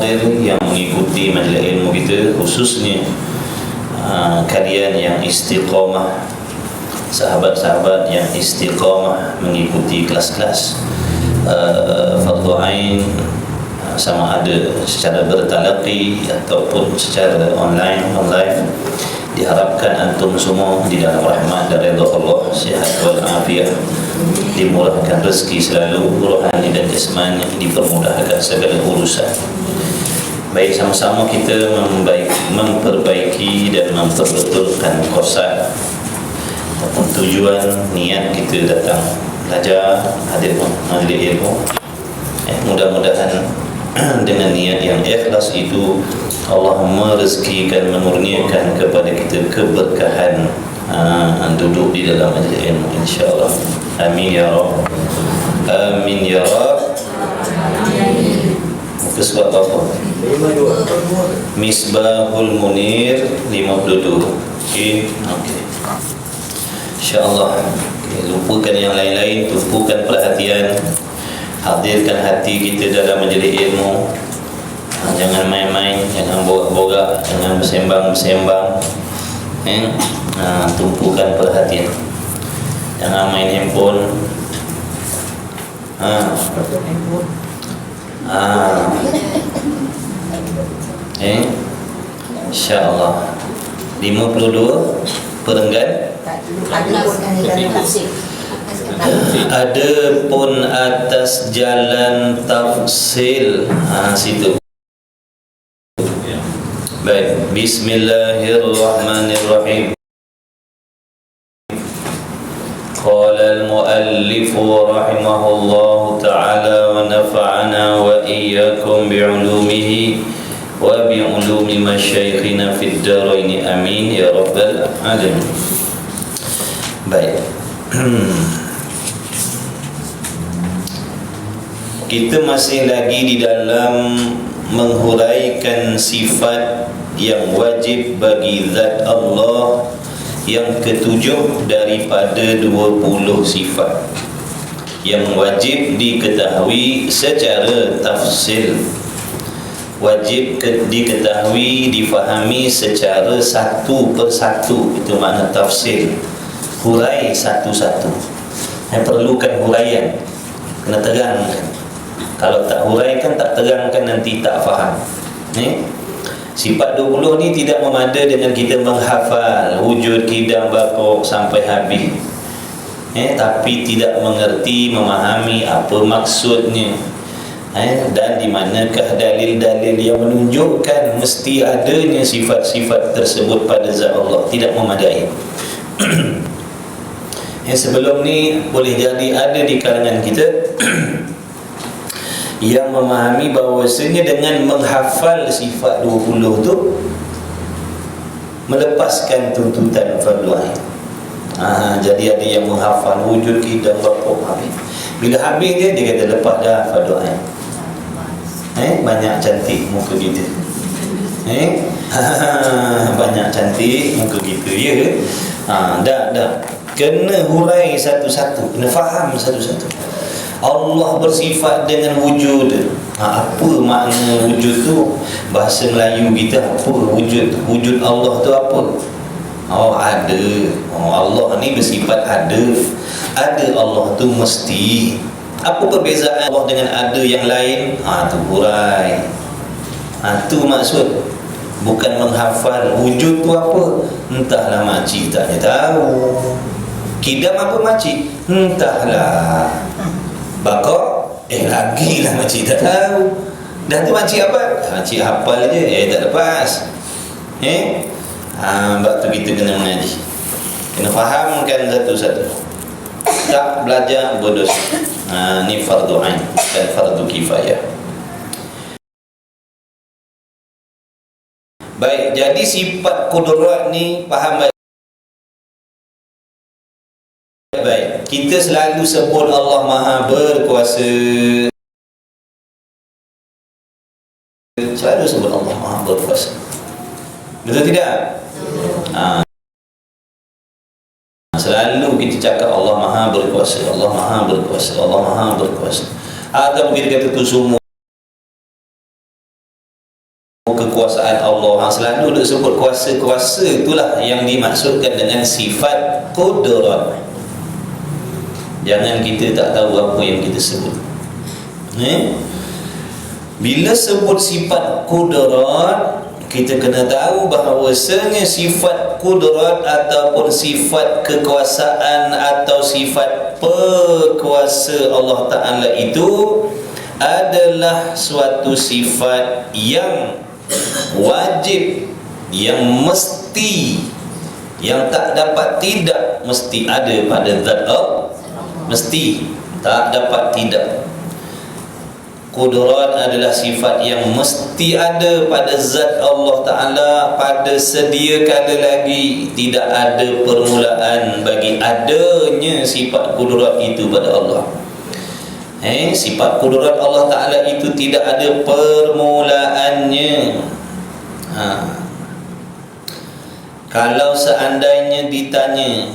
yang mengikuti majlis ilmu kita, khususnya kalian yang istiqamah, sahabat-sahabat yang istiqamah mengikuti kelas-kelas fardu ain, sama ada secara bertalaqi ataupun secara online, diharapkan antum semua di dalam rahmat dan redha Allah, sihat wal afiat, dimurahkan rezeki selalu, rohani dan jasmani, dipermudahkan segala urusan. Baik, sama-sama kita memperbaiki dan memperbetulkan qasad ataupun tujuan niat kita datang belajar, hadir majlis ilmu. Mudah-mudahan dengan niat yang ikhlas itu Allah merezekikan, menurniakan kepada kita keberkahan duduk di dalam majlis ilmu, insya-Allah. Amin ya Rabb. Amin ya Rabb. Muka surat apa? Misbahul Munir 52. Okey. InsyaAllah. Lupakan yang lain-lain, tumpukan perhatian, hadirkan hati kita dalam majlis ilmu. Jangan main-main, jangan borak-borak, jangan bersembang-bersembang. Tumpukan perhatian. Jangan main handphone. InsyaAllah 52 perenggan. Ada pun atas jalan tafsil. Situ. Baik, bismillahirrahmanirrahim. Qala al-muallif rahimahullahu ta'ala wa nafa'ana wa iyyakum bi'ulumihi wa bi'ulumi masyayikhina fid darain, amin ya rabbal alamin. Baik. Kita masih lagi di dalam menghuraikan sifat yang wajib bagi zat Allah yang ketujuh daripada 20 sifat yang wajib diketahui secara tafsil, wajib diketahui, difahami secara satu persatu. Itu makna tafsil, hurai satu-satu. Perlukan huraian, kena terangkan. Kalau tak huraikan, tak terangkan, nanti tak faham. Sifat 20 ni tidak memada dengan kita menghafal wujud, kidam, baqo sampai habis. Tapi tidak mengerti, memahami apa maksudnya. Dan di manakah dalil-dalil yang menunjukkan mesti adanya sifat-sifat tersebut pada zat Allah, tidak memadai. Sebelum ni boleh jadi ada di kalangan kita yang memahami bahawasanya dengan menghafal sifat 20 tu melepaskan tuntutan fardu ain. Jadi ada yang menghafal wujud, kidam, baqo habis. Bila habis dia kata lepas dah fardu ain. Banyak cantik muka kita. Banyak cantik muka kita, ya. Dah. Kena hurai satu-satu, kena faham satu-satu. Allah bersifat dengan wujud. Apa makna wujud tu? Bahasa Melayu kita apa wujud? Wujud Allah tu apa? Ada. Allah ni bersifat ada. Ada Allah tu mesti. Apa perbezaan Allah dengan ada yang lain? Tu hurai. Tu maksud. Bukan menghafal wujud tu apa. Entahlah makcik tak tahu. Kidam apa makcik? Entahlah. Baqo lagilah makcik tak tahu. Dah tu makcik apa? Makcik hafal je, tak lepas. Sebab tu kita kena mengaji, kena fahamkan satu-satu. Tak belajar berdosa. Ni fardu ain dan fardu kifayah. Baik, jadi sifat kudrat ni faham baik. Baik, kita selalu sebut Allah Maha Berkuasa. Selalu sebut Allah Maha Berkuasa. Betul tidak? Selalu kita cakap Allah Maha Berkuasa, Allah Maha Berkuasa, Allah Maha Berkuasa. Atau kita kata tu semua kekuasaan Allah. Selalu duk sebut kuasa-kuasa, itulah yang dimaksudkan dengan sifat qudrat. Jangan kita tak tahu apa yang kita sebut. Bila sebut sifat qudrat, kita kena tahu bahawasanya sifat qudrat ataupun sifat kekuasaan atau sifat perkuasa Allah Ta'ala itu adalah suatu sifat yang wajib, yang mesti, yang tak dapat tidak, mesti ada pada zat Allah. Mesti, tak dapat tidak. Qudrat adalah sifat yang mesti ada pada zat Allah Ta'ala pada sedia kala lagi. Tidak ada permulaan bagi adanya sifat qudrat itu pada Allah. Sifat qudrat Allah Ta'ala itu tidak ada permulaannya. Kalau seandainya ditanya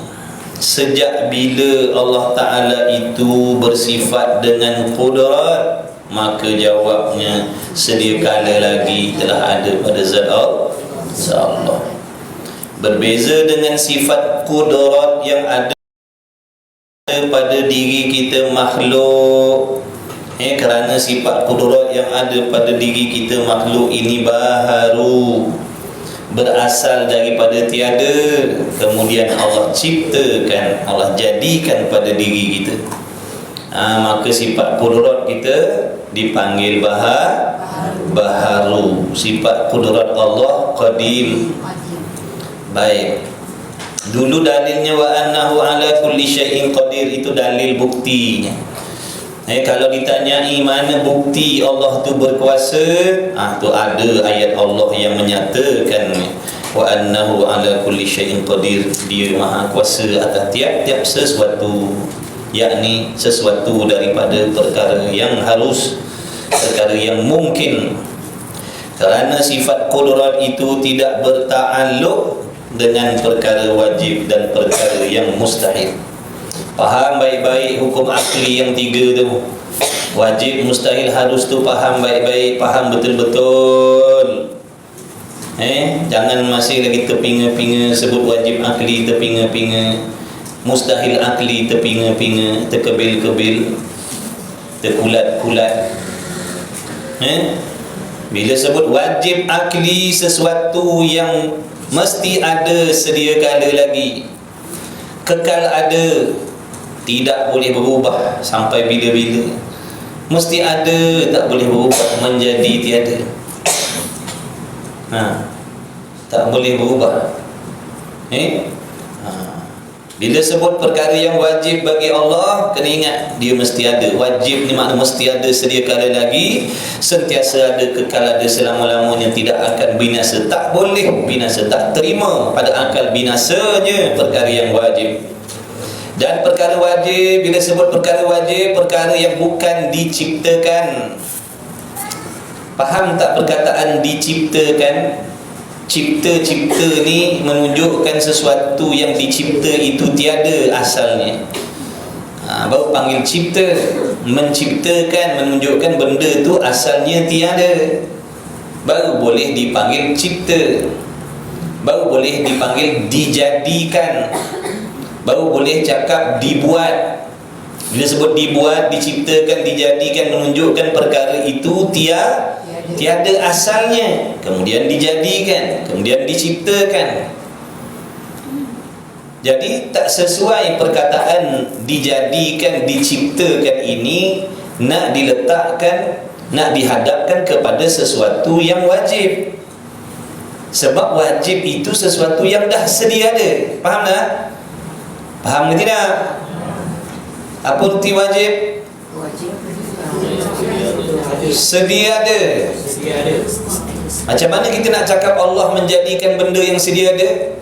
sejak bila Allah Ta'ala itu bersifat dengan qudrat, maka jawabnya sedia kala lagi telah ada pada zat Allah. Berbeza dengan sifat qudrat yang ada pada diri kita makhluk. Kerana sifat qudrat yang ada pada diri kita makhluk ini baharu, berasal daripada tiada, kemudian Allah ciptakan, Allah jadikan pada diri kita. Maka sifat qudrat kita dipanggil baharu. Sifat qudrat Allah qadim. Baik. Dulu dalilnya wa annahu ala kulli syai'in qadir, itu dalil buktinya. Kalau ditanyai mana bukti Allah tu berkuasa, tu ada ayat Allah yang menyatakan wa annahu ala kulli syai'in qadir, dia maha kuasa atas tiap-tiap sesuatu, yakni sesuatu daripada perkara yang harus, perkara yang mungkin. Kerana sifat qudrat itu tidak berta'alluq dengan perkara wajib dan perkara yang mustahil. Faham baik-baik hukum akli yang tiga tu. Wajib, mustahil, harus tu faham baik-baik, faham betul-betul. Jangan masih lagi terpinga-pinga sebut wajib akli terpinga-pinga, mustahil akli terpinga-pinga, terkebil-kebil, terkulat-kulat. Bila sebut wajib akli, sesuatu yang mesti ada sedia kala lagi, kekal ada, tidak boleh berubah sampai bila-bila. Mesti ada, tak boleh berubah menjadi tiada. Tak boleh berubah. Bila sebut perkara yang wajib bagi Allah, kena ingat dia mesti ada. Wajib ni makna mesti ada sedia kala lagi, sentiasa ada, kekal ada, selama-lamanya, tidak akan binasa. Tak boleh binasa, tak terima pada akal binasanya perkara yang wajib. Dan perkara wajib, bila sebut perkara wajib, perkara yang bukan diciptakan. Faham tak perkataan diciptakan? Cipta-cipta ni menunjukkan sesuatu yang dicipta itu tiada asalnya. Baru panggil cipta. Menciptakan menunjukkan benda tu asalnya tiada, baru boleh dipanggil cipta. Baru boleh dipanggil dijadikan, baru boleh cakap dibuat. Bila sebut dibuat, diciptakan, dijadikan, menunjukkan perkara itu tiada asalnya, kemudian dijadikan, kemudian diciptakan. Jadi tak sesuai perkataan dijadikan, diciptakan ini nak diletakkan, nak dihadapkan kepada sesuatu yang wajib. Sebab wajib itu sesuatu yang dah sedia ada. Faham tak? Faham ke tidak? Apa arti wajib? Sedia ada. Macam mana kita nak cakap Allah menjadikan benda yang sedia ada?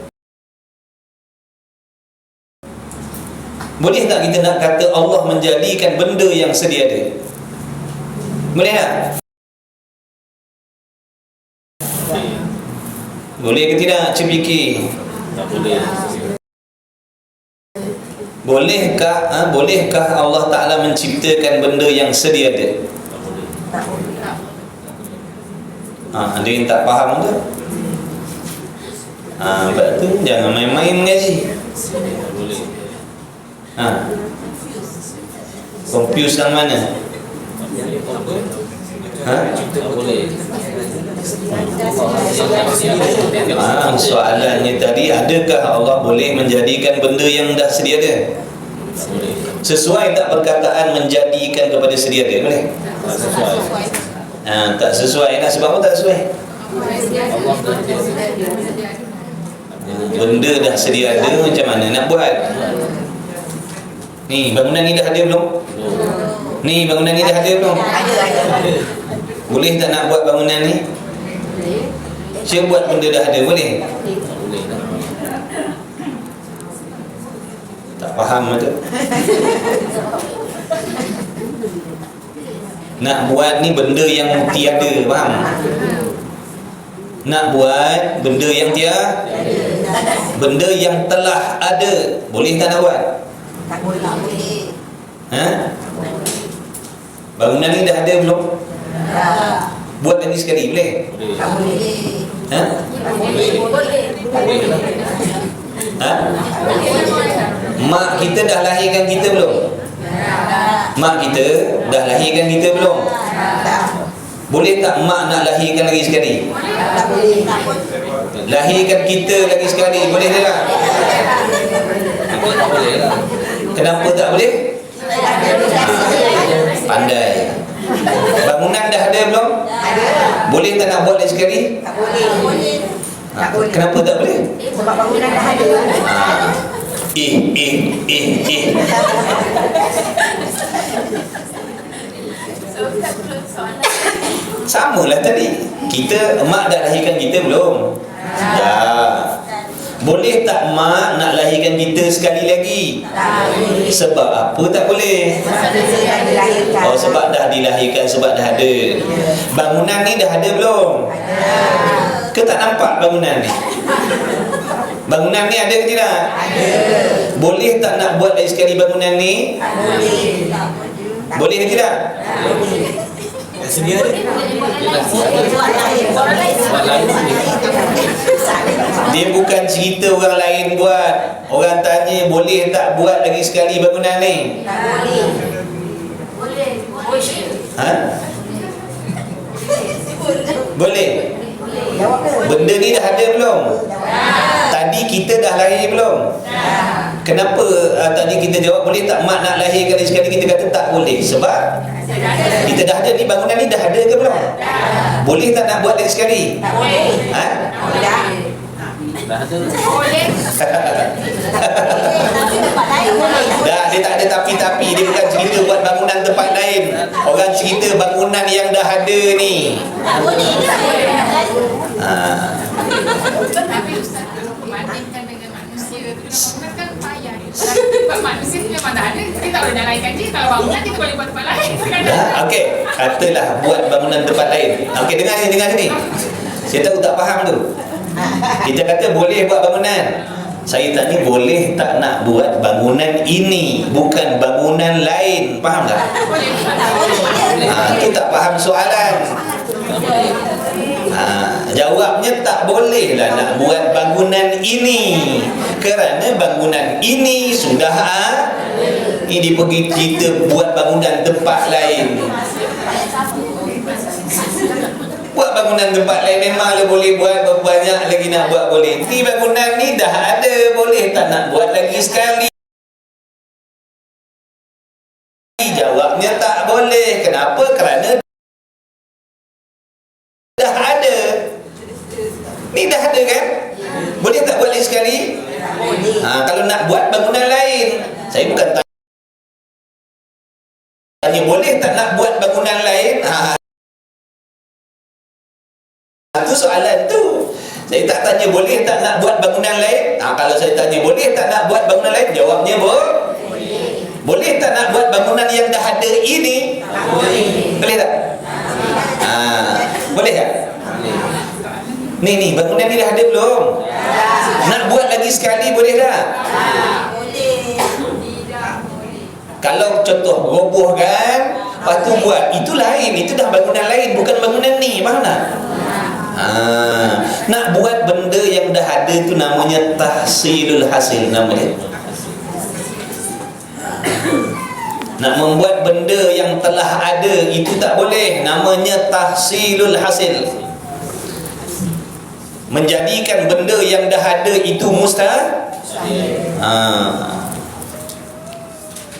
Boleh tak kita nak kata Allah menjadikan benda yang sedia ada? Boleh tak? Boleh ke tidak? Cik fikir. Tak boleh. Bolehkah Allah Ta'ala menciptakan benda yang sedia ada? Tak boleh. Ada yang tak faham tu. Sebab tu jangan main-main mengaji. Confuse yang mana? Soalannya tadi, adakah Allah boleh menjadikan benda yang dah sedia ada? Sesuai tak perkataan menjadikan kepada sedia ada? Boleh? Tak sesuai lah. Sebab apa tak sesuai? Benda dah sedia ada, macam mana nak buat? Ni bangunan ni dah ada belum? Ni bangunan ni dah ada belum? Boleh tak nak buat bangunan ni? Saya buat benda dah ada, boleh? Tak faham betul? Nak buat ni benda yang tiada, faham? Nak buat benda yang tiada, benda yang telah ada, boleh tak nak buat? Tak boleh. Bangunan ni dah ada belum? Buat lagi sekali, boleh? Tak boleh. Mak kita dah lahirkan kita belum? Mak kita dah lahirkan kita belum? Boleh tak mak nak lahirkan lagi sekali? Tak boleh. Lahirkan kita lagi sekali, boleh tak? Kenapa tak boleh? Pandai. Bangunan dah ada belum? Ada. Boleh tak nak buat lagi sekali? Tak boleh. Tak boleh. Kenapa tak boleh? Sebab bangunan dah ada. Samalah tadi. Kita, mak dah lahirkan kita belum? Dah. Boleh tak mak nak lahirkan kita sekali lagi? Sebab apa tak boleh? Oh, sebab dah dilahirkan, sebab dah ada. Bangunan ni dah ada belum? Ke tak nampak bangunan ni? Bangunan ni ada ke tidak? Ada. Boleh tak nak buat lagi sekali bangunan ni? Boleh. Boleh ke tidak? Boleh. Sedia ada. Dia bukan cerita orang lain buat. Orang tanya boleh tak buat lagi sekali bangunan ni? Boleh. Boleh. Benda ni dah ada belum? Tadi kita dah lahir belum? Kenapa tadi kita jawab boleh tak mak nak lahirkan lagi sekali? Kita kata tak boleh. Sebab kita dah ada ni, bangunan ni dah ada ke belum? Boleh tak nak buat lagi sekali? Tak boleh. Dah ada. Boleh. Dah, dia tak ada tapi-tapi. Dia bukan cerita buat bangunan tempat lain. Orang cerita bangunan yang dah ada ni. Tak boleh. Tapi Ustaz, membandingkan dengan manusia tu, bangunan kan payah. Sebab manusia tu memang dah ada, kita tak boleh nak lainkan je. Kalau bangunan kita boleh buat tempat lain. Okey, katalah buat bangunan tempat lain. Okey, dengar ni. Saya tahu tak faham tu. Kita kata boleh buat bangunan. Saya tanya boleh tak nak buat bangunan ini, bukan bangunan lain. Faham tak? Itu tak faham soalan. Jawabnya tak boleh lah nak buat bangunan ini, kerana bangunan ini sudah ini pergi kita buat bangunan tempat lain. Buat bangunan tempat lain memanglah boleh buat, banyak lagi nak buat boleh. Ni bangunan ni dah ada, boleh tak nak buat lagi sekali? Jawabnya tak boleh. Kenapa? Kerana dah ada. Ni dah ada kan? Boleh tak buat lagi sekali? Kalau nak buat bangunan lain, saya bukan tanya boleh tak nak buat bangunan lain. Itu soalan tu. Saya tak tanya boleh tak nak buat bangunan lain. Kalau saya tanya boleh tak nak buat bangunan lain, jawabnya boleh. Boleh tak nak buat bangunan yang dah ada ini? Boleh. Boleh tak? Boleh tak? Ni bangunan ni dah ada belum? Nak buat lagi sekali boleh tak? Boleh. Kalau contoh roboh kan, lepas tu buat, itu lain, itu dah bangunan lain, bukan bangunan ni, faham tak? Nak buat benda yang dah ada tu namanya tahsilul hasil namanya. Nak membuat benda yang telah ada itu tak boleh, namanya tahsilul hasil. Menjadikan benda yang dah ada itu mustahil.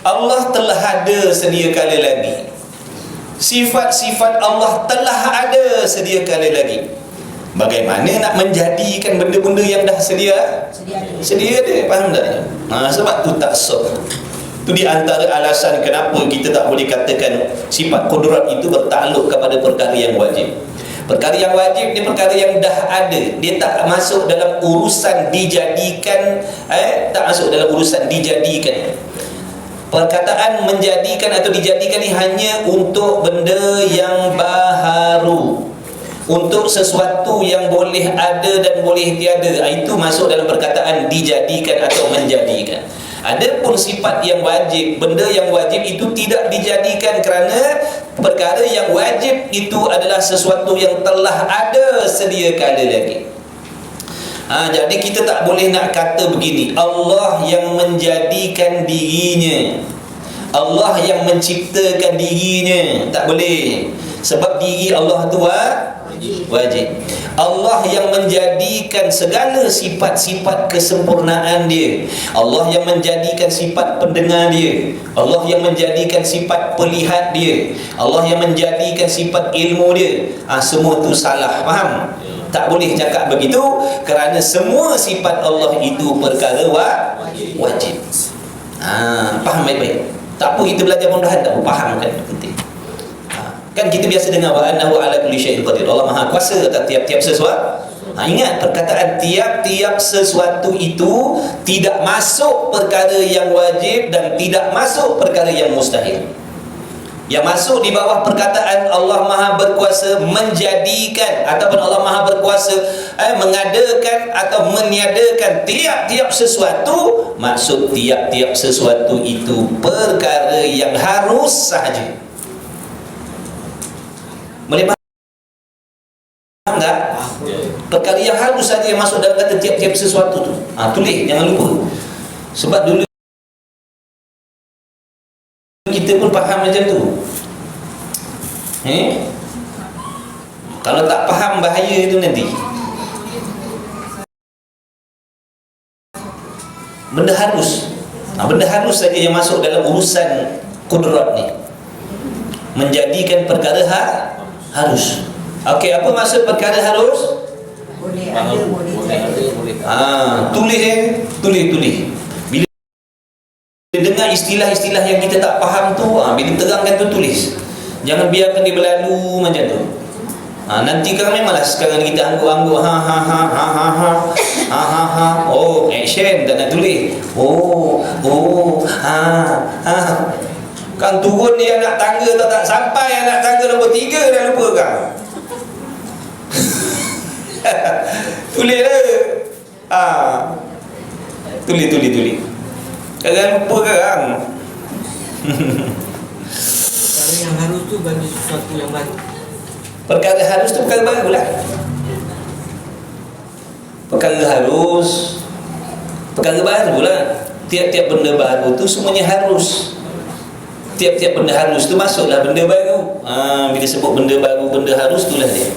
Allah telah ada sedia kala lagi. Sifat-sifat Allah telah ada sedia kala lagi. Bagaimana nak menjadikan benda-benda yang dah sedia ada, faham tak? Sebab tu tak sah. Itu di antara alasan kenapa kita tak boleh katakan sifat kudrat itu bertakluk kepada perkara yang wajib. Perkara yang wajib ni perkara yang dah ada, dia tak masuk dalam urusan dijadikan, tak masuk dalam urusan dijadikan. Perkataan menjadikan atau dijadikan ni hanya untuk benda yang baharu, untuk sesuatu yang boleh ada dan boleh tiada. Itu masuk dalam perkataan dijadikan atau menjadikan. Adapun sifat yang wajib, benda yang wajib itu tidak dijadikan kerana perkara yang wajib itu adalah sesuatu yang telah ada sedia kala lagi. Jadi kita tak boleh nak kata begini, Allah yang menjadikan dirinya, Allah yang menciptakan dirinya. Tak boleh. Sebab diri Allah tu wajib. Allah yang menjadikan segala sifat-sifat kesempurnaan dia. Allah yang menjadikan sifat pendengar dia. Allah yang menjadikan sifat pelihat dia. Allah yang menjadikan sifat ilmu dia. Semua tu salah, faham? Tak boleh cakap begitu kerana semua sifat Allah itu perkara wajib. Faham baik-baik? Tak apa kita belajar mudah-mudahan tak apa, faham kan? Penting. Kan kita biasa dengar wa annahu ala kulli syai'in qadir. Allah Maha kuasa atas tiap-tiap sesuatu. Ingat perkataan tiap-tiap sesuatu itu tidak masuk perkara yang wajib dan tidak masuk perkara yang mustahil. Yang masuk di bawah perkataan Allah Maha berkuasa menjadikan ataupun Allah Maha berkuasa mengadakan atau meniadakan tiap-tiap sesuatu, maksud tiap-tiap sesuatu itu perkara yang harus sahaja. Boleh faham tak? Perkara yang harus saja yang masuk dalam kata tiap-tiap sesuatu tu. Tulis, jangan lupa. Sebab dulu kita pun faham macam tu. Kalau tak faham bahaya itu nanti. Benda harus. Benda harus saja yang masuk dalam urusan kudrat ni. Menjadikan perkara harus. Okey, apa maksud perkara harus? Boleh ada, boleh. Tulis. Bila dengar istilah-istilah yang kita tak faham tu, bila terangkan tu tulis. Jangan biarkan dia berlalu macam tu. Nanti kan memanglah sekarang kita angguk-angguk oh, action tak nak tulis. Kan turun ni anak tangga tak sampai anak tangga nombor 3 dah lupa kan. Tulis lah. Tulis. Jangan lupa kan. Perkara yang harus tu bagi sesuatu yang baru. Perkara harus tu perkara baru lah. Perkara harus, perkara baru lah. Tiap-tiap benda baru tu semuanya harus. Tiap-tiap benda harus tu masuklah benda baru. Bila sebut benda baru, benda harus itulah dia.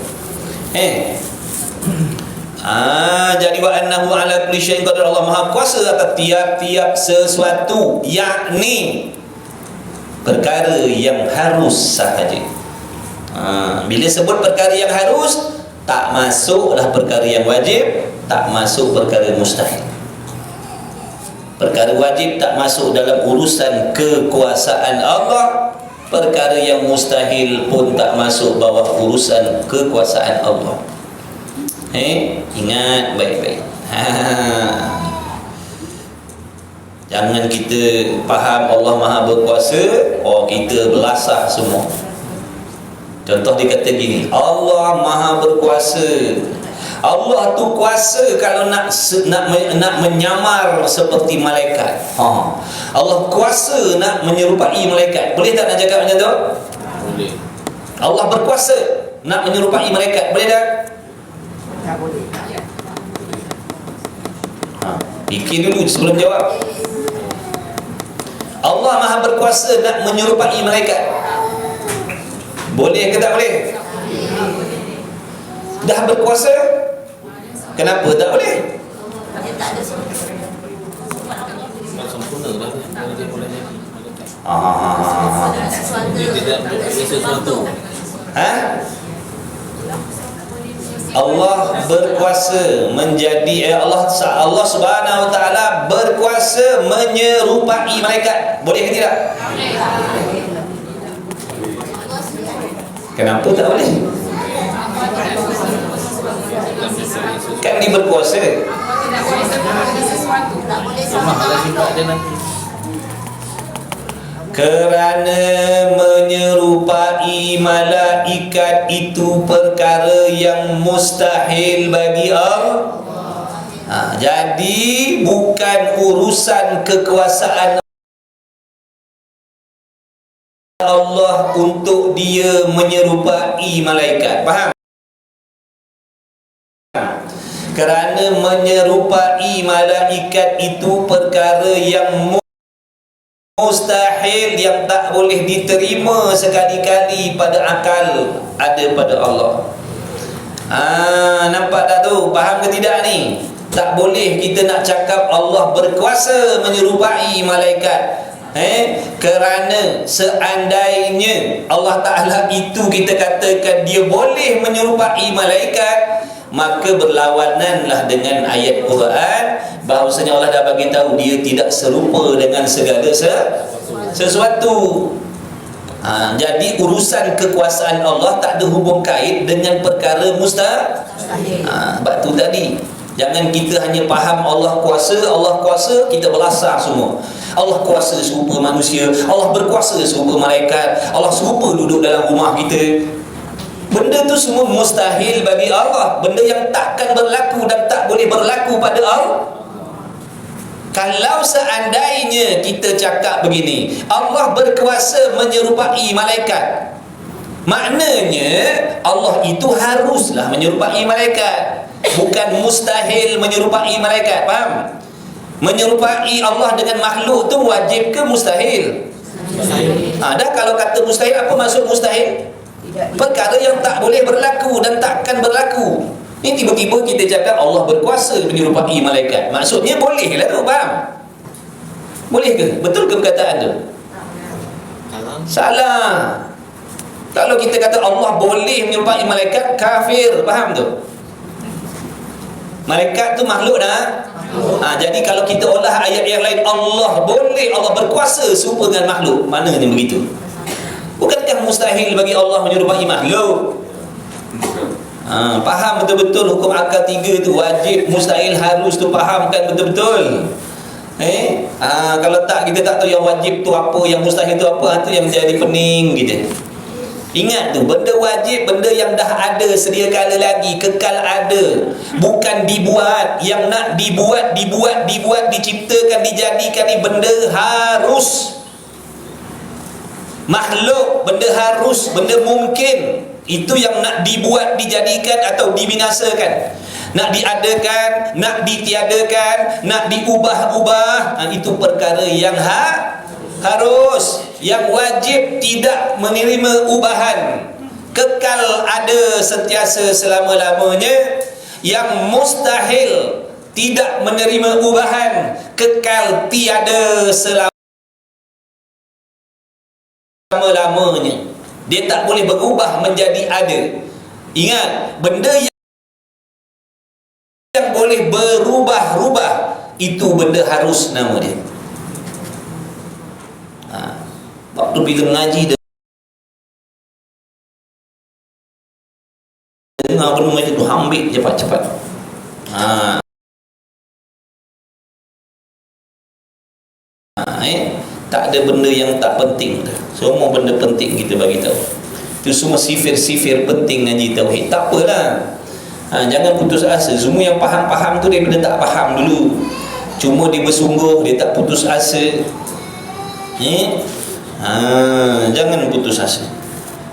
Jadi wa annahu ala kulli syai'in qadir. Allah Maha kuasa atas tiap-tiap sesuatu, yakni perkara yang harus sahaja. Bila sebut perkara yang harus, tak masuklah perkara yang wajib, tak masuk perkara mustahil. Perkara wajib tak masuk dalam urusan kekuasaan Allah. Perkara yang mustahil pun tak masuk bawah urusan kekuasaan Allah. Ingat baik-baik. Jangan kita faham Allah Maha berkuasa, kita belasah semua. Contoh dia kata gini, Allah Maha berkuasa. Allah tu kuasa kalau nak menyamar seperti malaikat. Allah kuasa nak menyerupai malaikat. Boleh tak nak cakap macam tu? Boleh. Allah berkuasa nak menyerupai malaikat. Boleh tak? Tak boleh. Ya. Fikir dulu sebelum jawab. Allah Maha berkuasa nak menyerupai malaikat. Boleh ke tak boleh? Dah berkuasa, kenapa tak boleh? Dia tak ada sempurna. Sempurna lah dia boleh jadi. Dia tidak boleh sesuatu. Allah berkuasa menjadi Allah Subhanahu wa taala berkuasa menyerupai malaikat. Boleh ke tidak? Kenapa tak boleh? Kan dia berkuasa. Tidak boleh sesuatu. Sesuatu. tak boleh Cuma sama ada sifat dia nanti. Kerana menyerupai malaikat itu perkara yang mustahil bagi Allah. Jadi bukan urusan kekuasaan Allah untuk dia menyerupai malaikat. Faham? Kerana menyerupai malaikat itu perkara yang mustahil, yang tak boleh diterima sekali-kali pada akal ada pada Allah. Nampak tak tu? Faham ke tidak ni? Tak boleh kita nak cakap Allah berkuasa menyerupai malaikat. Kerana seandainya Allah Ta'ala itu kita katakan dia boleh menyerupai malaikat, maka berlawananlah dengan ayat Quran bahawasanya Allah dah bagi tahu dia tidak serupa dengan segala sesuatu. Jadi urusan kekuasaan Allah tak ada hubung kait dengan perkara mustahil. Sebab tu tadi jangan kita hanya faham Allah kuasa, kita belasah semua. Allah kuasa serupa manusia, Allah berkuasa serupa malaikat, Allah serupa duduk dalam rumah kita. Benda tu semua mustahil bagi Allah, benda yang takkan berlaku dan tak boleh berlaku pada Allah. Kalau seandainya kita cakap begini, Allah berkuasa menyerupai malaikat, maknanya Allah itu haruslah menyerupai malaikat, bukan mustahil menyerupai malaikat. Faham? Menyerupai Allah dengan makhluk tu wajib ke mustahil? Dah kalau kata mustahil, apa maksud mustahil? Perkara yang tak boleh berlaku dan takkan berlaku. Ni tiba-tiba kita cakap Allah berkuasa menyerupai malaikat, maksudnya boleh lah tu. Faham? Boleh ke? Betul ke perkataan tu? Salah. Kalau kita kata Allah boleh menyerupai malaikat, kafir. Faham tu? Malaikat tu makhluk dah. Jadi kalau kita olah ayat yang lain, Allah boleh, Allah berkuasa serupa dengan makhluk, maknanya begitu. Bukankah mustahil bagi Allah menyerupai makhluk? Faham betul-betul hukum akal tiga tu, wajib, mustahil, harus tu fahamkan betul-betul. Kalau tak, kita tak tahu yang wajib tu apa, yang mustahil tu apa, tu yang menjadi pening kita. Ingat tu, benda wajib, benda yang dah ada sedia kala lagi, kekal ada, bukan dibuat. Yang nak dibuat, diciptakan, dijadikan ni benda harus. Makhluk, benda harus, benda mungkin, itu yang nak dibuat, dijadikan atau dibinasakan. Nak diadakan, nak ditiadakan, nak diubah-ubah, itu perkara yang harus. Yang wajib tidak menerima ubahan, kekal ada sentiasa selama-lamanya. Yang mustahil tidak menerima ubahan, kekal tiada selama-lamanya. Dia tak boleh berubah menjadi ada. Ingat, benda yang boleh berubah-ubah itu benda harus nama dia. Waktu bila mengaji dengar benda macam tu, ambil cepat-cepat. Tak ada benda yang tak penting. Semua benda penting kita bagi tahu. Itu semua sifir-sifir penting ngaji tauhid. Tak apalah. Jangan putus asa. Semua yang faham-faham tu daripada tak faham dulu. Cuma dia bersungguh, dia tak putus asa. Jangan putus asa.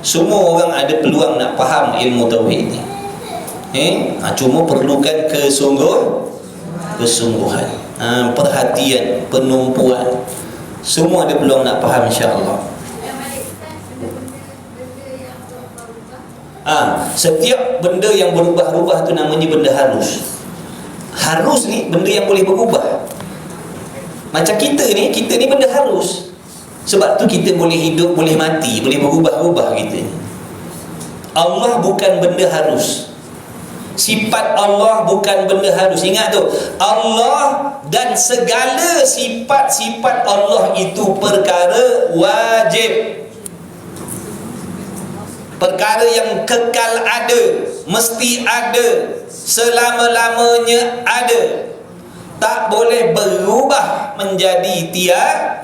Semua orang ada peluang nak faham ilmu tauhid ni. Cuma perlukan kesungguhan, perhatian, penumpuan. Semua ada peluang nak faham, insya-Allah. Setiap benda yang berubah-ubah tu namanya benda harus. Harus ni benda yang boleh berubah. Macam kita ni benda harus. Sebab tu kita boleh hidup, boleh mati, boleh berubah-ubah kita ni. Allah bukan benda harus. Sifat Allah bukan benda harus. Ingat tu, Allah dan segala sifat-sifat Allah itu perkara wajib, perkara yang kekal ada, mesti ada, selama-lamanya ada, tak boleh berubah menjadi tiada.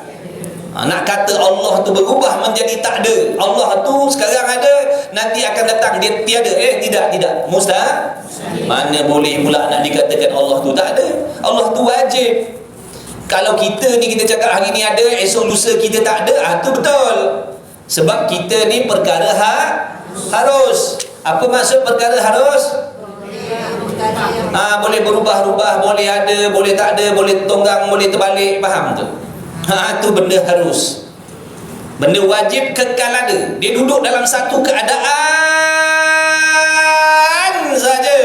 Nak kata Allah tu berubah menjadi tak ada, Allah tu sekarang ada, nanti akan datang dia tiada, tidak, mustahil. Mana boleh pula nak dikatakan Allah tu tak ada. Allah tu wajib. Kalau kita ni kita cakap hari ni ada, esok lusa kita tak ada, tu betul. Sebab kita ni perkara harus. Apa maksud perkara harus? Boleh berubah-ubah, boleh ada, boleh tak ada, boleh tonggang, boleh terbalik, faham tu? Tu benda harus. Benda wajib kekal ada. Dia duduk dalam satu keadaan saja.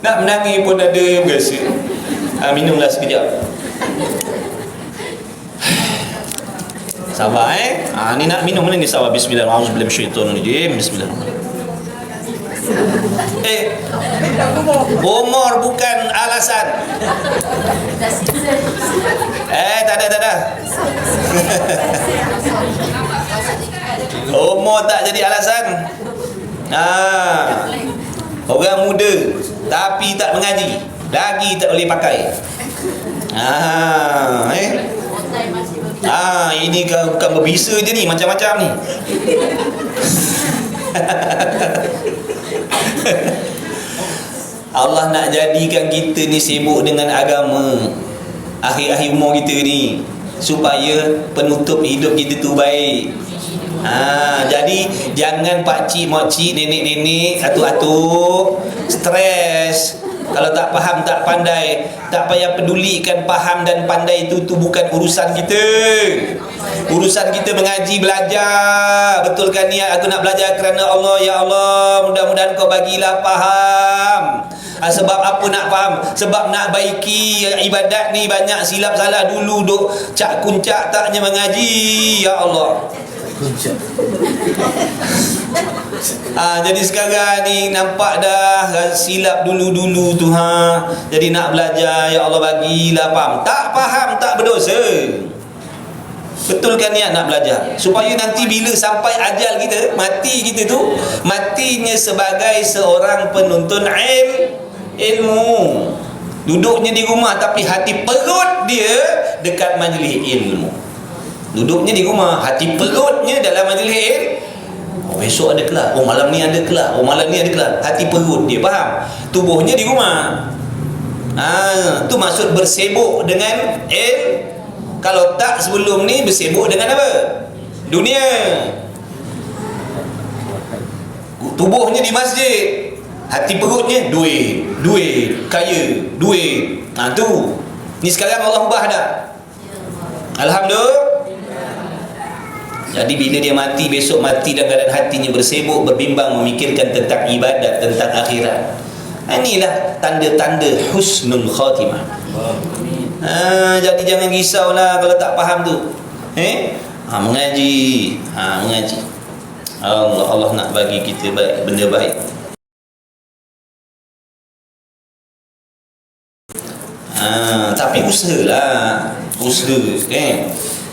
Nak menangis pun ada berasa. Minumlah sekejap. Sabar ni nak minum ni sabar. Bismillahirrahmanirrahim. Bismillahirrahmanirrahim. Umur bukan alasan. Tak ada. Umur tak jadi alasan. Orang muda tapi tak mengaji, lagi tak boleh pakai. Ini bukan berbisa je ni, macam-macam ni. Allah nak jadikan kita ni sibuk dengan agama akhir-akhir umur kita ni, supaya penutup hidup kita tu baik. Jadi jangan pakcik, makcik, nenek-nenek, atuk-atuk stres. Kalau tak faham, tak pandai, tak payah pedulikan. Faham dan pandai itu bukan urusan kita. Urusan kita mengaji, belajar. Betulkan niat, aku nak belajar kerana Allah. Ya Allah, mudah-mudahan kau bagilah faham. Sebab apa nak faham? Sebab nak baiki ibadat ni. Banyak silap salah dulu, duk cak kuncak taknya mengaji. Ya Allah. Jadi sekarang ni nampak dah silap dulu-dulu tu. Jadi nak belajar, ya Allah bagilah faham. Tak faham tak berdosa. Betulkan niat nak belajar, supaya nanti bila sampai ajal kita, mati kita tu, matinya sebagai seorang penuntun ilmu. Duduknya di rumah tapi hati perut dia dekat majlis ilmu. Duduknya di rumah, hati perutnya dalam majlis ilmu. Besok ada kelas, malam ni ada kelas, malam ni ada kelas. Hati perut dia, faham? Tubuhnya di rumah. Tu maksud bersibuk dengan Kalau tak sebelum ni bersibuk dengan apa? Dunia. Tubuhnya di masjid, hati perutnya duit, kaya, duit. Tu. Ni sekarang Allah ubah dah. Alhamdulillah. Jadi bila dia mati, besok mati dalam keadaan hatinya bersibuk, berbimbang, memikirkan tentang ibadat, tentang akhirat. Inilah tanda-tanda husnul khatimah. Jadi jangan risaulah kalau tak faham tu. Mengaji. Allah nak bagi kita benda baik. Tapi usahalah.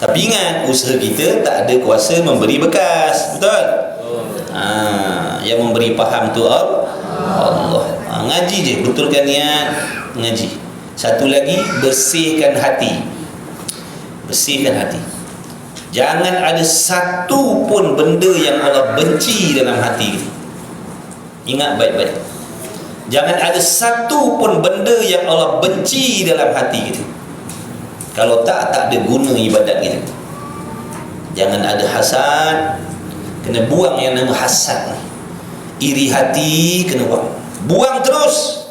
Tapi ingat, usaha kita tak ada kuasa memberi bekas. Betul? Yang memberi faham tu Allah. Ngaji je, betulkan niat ngaji. Satu lagi, bersihkan hati. Jangan ada satu pun benda yang Allah benci dalam hati kita. Ingat baik-baik. Jangan ada satu pun benda yang Allah benci dalam hati kita. Kalau tak ada guna ibadat kita. Jangan ada hasad. Kena buang yang nama hasad. iri hati kena buang terus,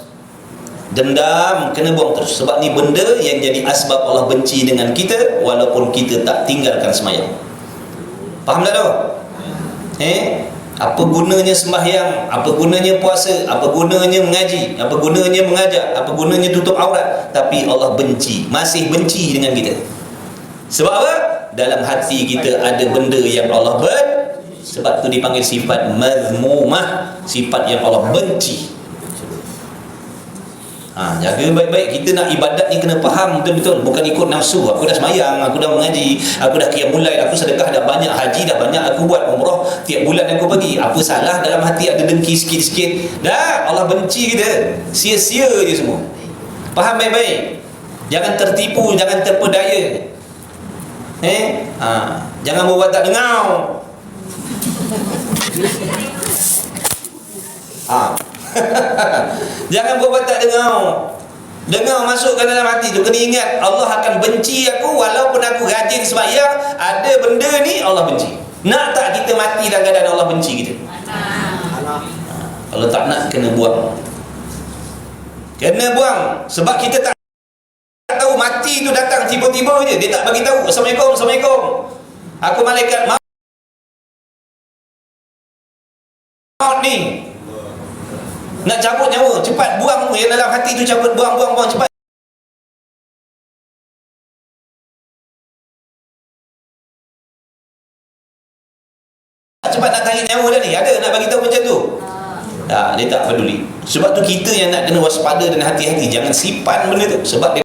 dendam kena buang terus. Sebab ni benda yang jadi asbab Allah benci dengan kita walaupun kita tak tinggalkan sembahyang. Faham tak tu? Apa gunanya sembahyang, apa gunanya puasa, apa gunanya mengaji, apa gunanya mengajar, apa gunanya tutup aurat, tapi Allah benci, masih benci dengan kita. Sebab apa? Dalam hati kita ada benda yang Allah sebab tu dipanggil sifat mazmumah, sifat yang Allah benci. Jaga baik-baik. Kita nak ibadat ni kena faham betul-betul, bukan ikut nafsu. Aku dah semayang, aku dah mengaji, aku dah qiyamul lail, aku sedekah dah banyak, haji dah banyak aku buat, umrah tiap bulan aku pergi. Apa salah dalam hati ada dengki sikit-sikit? Dah, Allah benci kita. Sia-sia je semua. Faham baik-baik. Jangan tertipu, jangan terpedaya. Jangan buat tak dengar. Jangan buat tak dengar masukkan dalam hati tu. Kena ingat Allah akan benci aku walaupun aku rajin sembahyang. Ada benda ni Allah benci. Nak tak kita mati dalam keadaan Allah benci kita? Kalau tak nak, kena buang. Kena buang. Sebab kita tak tahu mati tu datang tiba-tiba je. Dia tak bagi tahu. Assalamualaikum, Assalamualaikum, aku malaikat maut ni nak cabut nyawa, cepat buang yang dalam hati tu, cabut, buang cepat. Cepat nak tarik nyawa dah ni, ada nak bagi tahu macam tu? Dia tak peduli. Sebab tu kita yang nak kena waspada dan hati-hati, jangan simpan benda tu. Sebab dia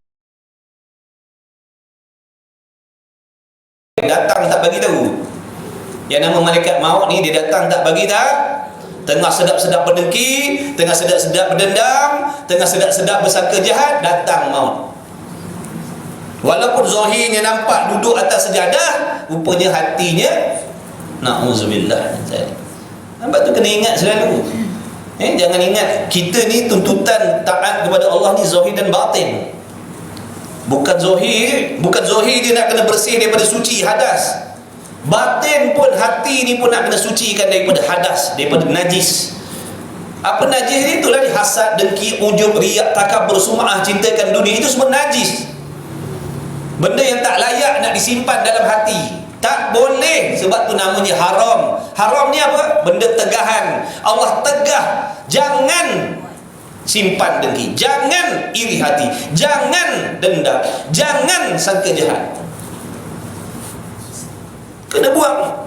datang tak bagi tahu. Yang nama malaikat maut ni, dia datang tak bagi tahu. Tengah sedap-sedap berdengki, tengah sedap-sedap berdendam, tengah sedap-sedap bersangka jahat, datang maut. Walaupun zahirnya nampak duduk atas sejadah, rupanya hatinya na'udzubillah. Nampak tu kena ingat selalu. Jangan ingat kita ni tuntutan taat kepada Allah ni zahir dan batin. Bukan zahir dia nak kena bersih daripada suci hadas. Batin pun, hati ni pun nak kena sucikan daripada hadas, daripada najis. Apa najis ni? Itulah ni hasad, dengki, ujub, riak, takabur, sum'ah, cintakan dunia. Itu semua najis. Benda yang tak layak nak disimpan dalam hati. Tak boleh. Sebab tu namanya haram. Haram ni apa? Benda tegahan. Allah tegah. Jangan simpan dengki, jangan iri hati, jangan dendam, jangan sangka jahat. Kena buang.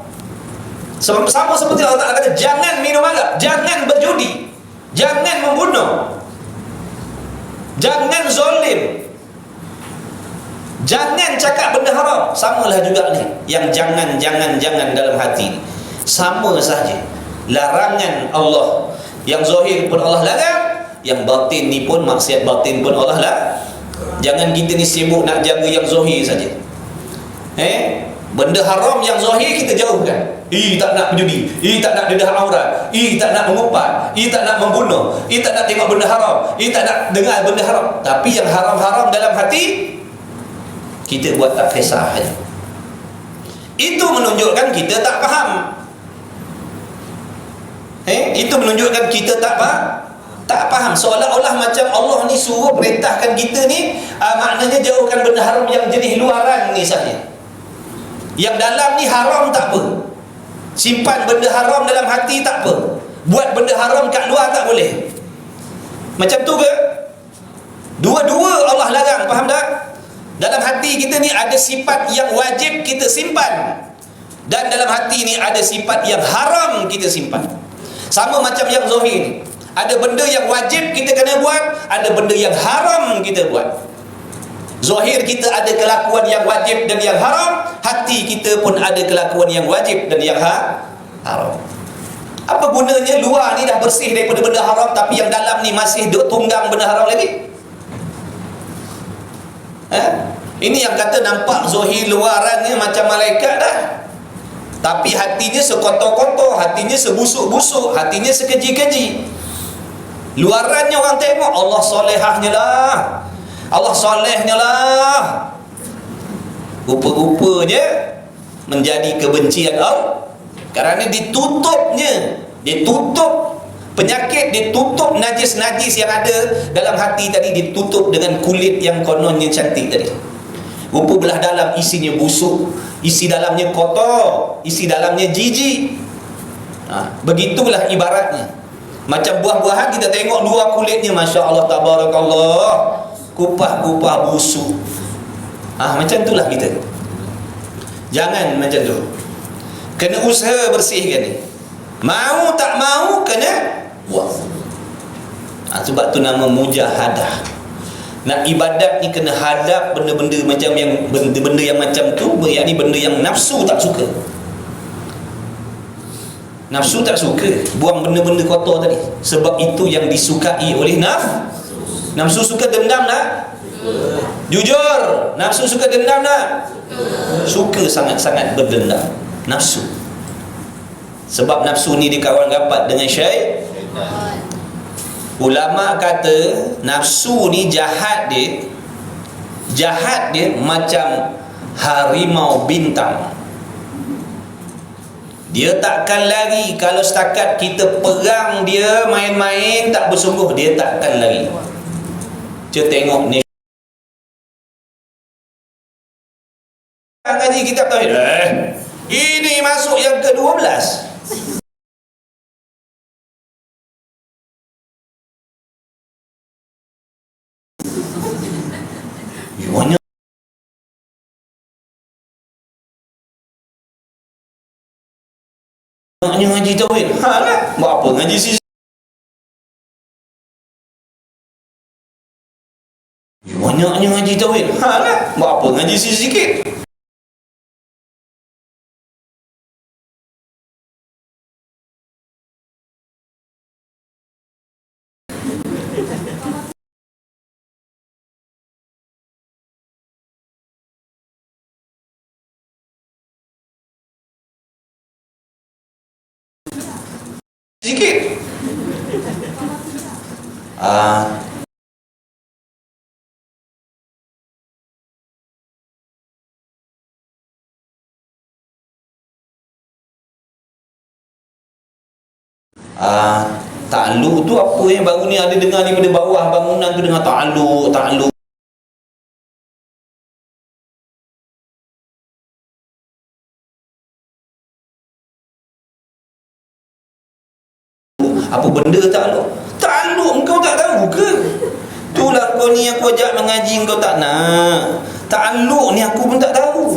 Sama seperti Allah Ta'ala kata, jangan minum arak, jangan berjudi, jangan membunuh, jangan zalim, jangan cakap benda haram. Samalah juga ni, yang jangan dalam hati ni sama saja. Larangan Allah, yang zahir pun Allah larang, yang batin ni pun, maksiat batin pun Allah lah. Jangan kita ni sibuk nak jaga yang zahir saja. Benda haram yang zahir kita jauhkan. Tak nak berjudi, tak nak dedah aurat, tak nak mengumpat, tak nak membunuh, tak nak tengok benda haram, tak nak dengar benda haram. Tapi yang haram-haram dalam hati kita buat tak kisah saja. Itu menunjukkan kita tak faham. Itu menunjukkan kita tak faham. Seolah-olah macam Allah ni suruh perintahkan kita ni, maknanya jauhkan benda haram yang jenis luaran ni saja. Yang dalam ni haram tak apa. Simpan benda haram dalam hati tak apa. Buat benda haram kat luar tak boleh. Macam tu ke? Dua-dua Allah larang, faham tak? Dalam hati kita ni ada sifat yang wajib kita simpan, dan dalam hati ni ada sifat yang haram kita simpan. Sama macam yang zahir ni. Ada benda yang wajib kita kena buat, ada benda yang haram kita buat. Zahir kita ada kelakuan yang wajib dan yang haram, hati kita pun ada kelakuan yang wajib dan yang haram. Apa gunanya luar ni dah bersih daripada benda haram, tapi yang dalam ni masih duk tunggang benda haram lagi? Ini yang kata nampak zahir luarannya macam malaikat dah, tapi hatinya sekotor-kotor, hatinya sebusuk-busuk, hatinya sekeji-keji. Luarannya orang tengok Allah solehahnya lah, Allah solehnya lah, rupa-rupanya menjadi kebencian Allah kerana ditutupnya, ditutup Penyakit ditutup najis-najis yang ada dalam hati tadi, ditutup dengan kulit yang kononnya cantik tadi. Rupa belah dalam isinya busuk, isi dalamnya kotor, isi dalamnya jijik. Begitulah ibaratnya. Macam buah-buahan kita tengok luar kulitnya, Masya Allah, tabarakallah, kupah-kupah busuk. Macam itulah kita. Jangan macam tu. Kena usaha bersihkan ni. Mau tak mau kena buat. Sebab tu nama mujahadah. Nak ibadat ni kena hadap benda-benda macam yang benda-benda yang macam tu, yakni benda yang nafsu tak suka. Nafsu tak suka, buang benda-benda kotor tadi. Sebab itu yang disukai oleh nafsu. Suka dendam tak? Jujur, nafsu suka dendam tak? Suka sangat-sangat berdendam nafsu. Sebab nafsu ni dikawan rapat dengan syaitan. Ulama kata nafsu ni jahat dia macam harimau bintang. Dia takkan lari. Kalau setakat kita perang dia, main-main tak bersungguh, dia takkan lari. Kita tengok ni ngaji kitab tauhid, ini masuk yang ke-12. Banyak ngaji tauhid. Buat apa ngaji sisi? Banyaknya ngaji tauhid. Buat apa ngaji sikit? Sikit. Ta'alluq tu apa yang baru ni ada dengar daripada bawah bangunan tu, dengar ta'alluq. Apa benda ta'alluq? Ta'alluq engkau tak tahu ke? Itulah kau ni aku ajak mengaji engkau tak nak. Ta'alluq ni aku pun tak tahu.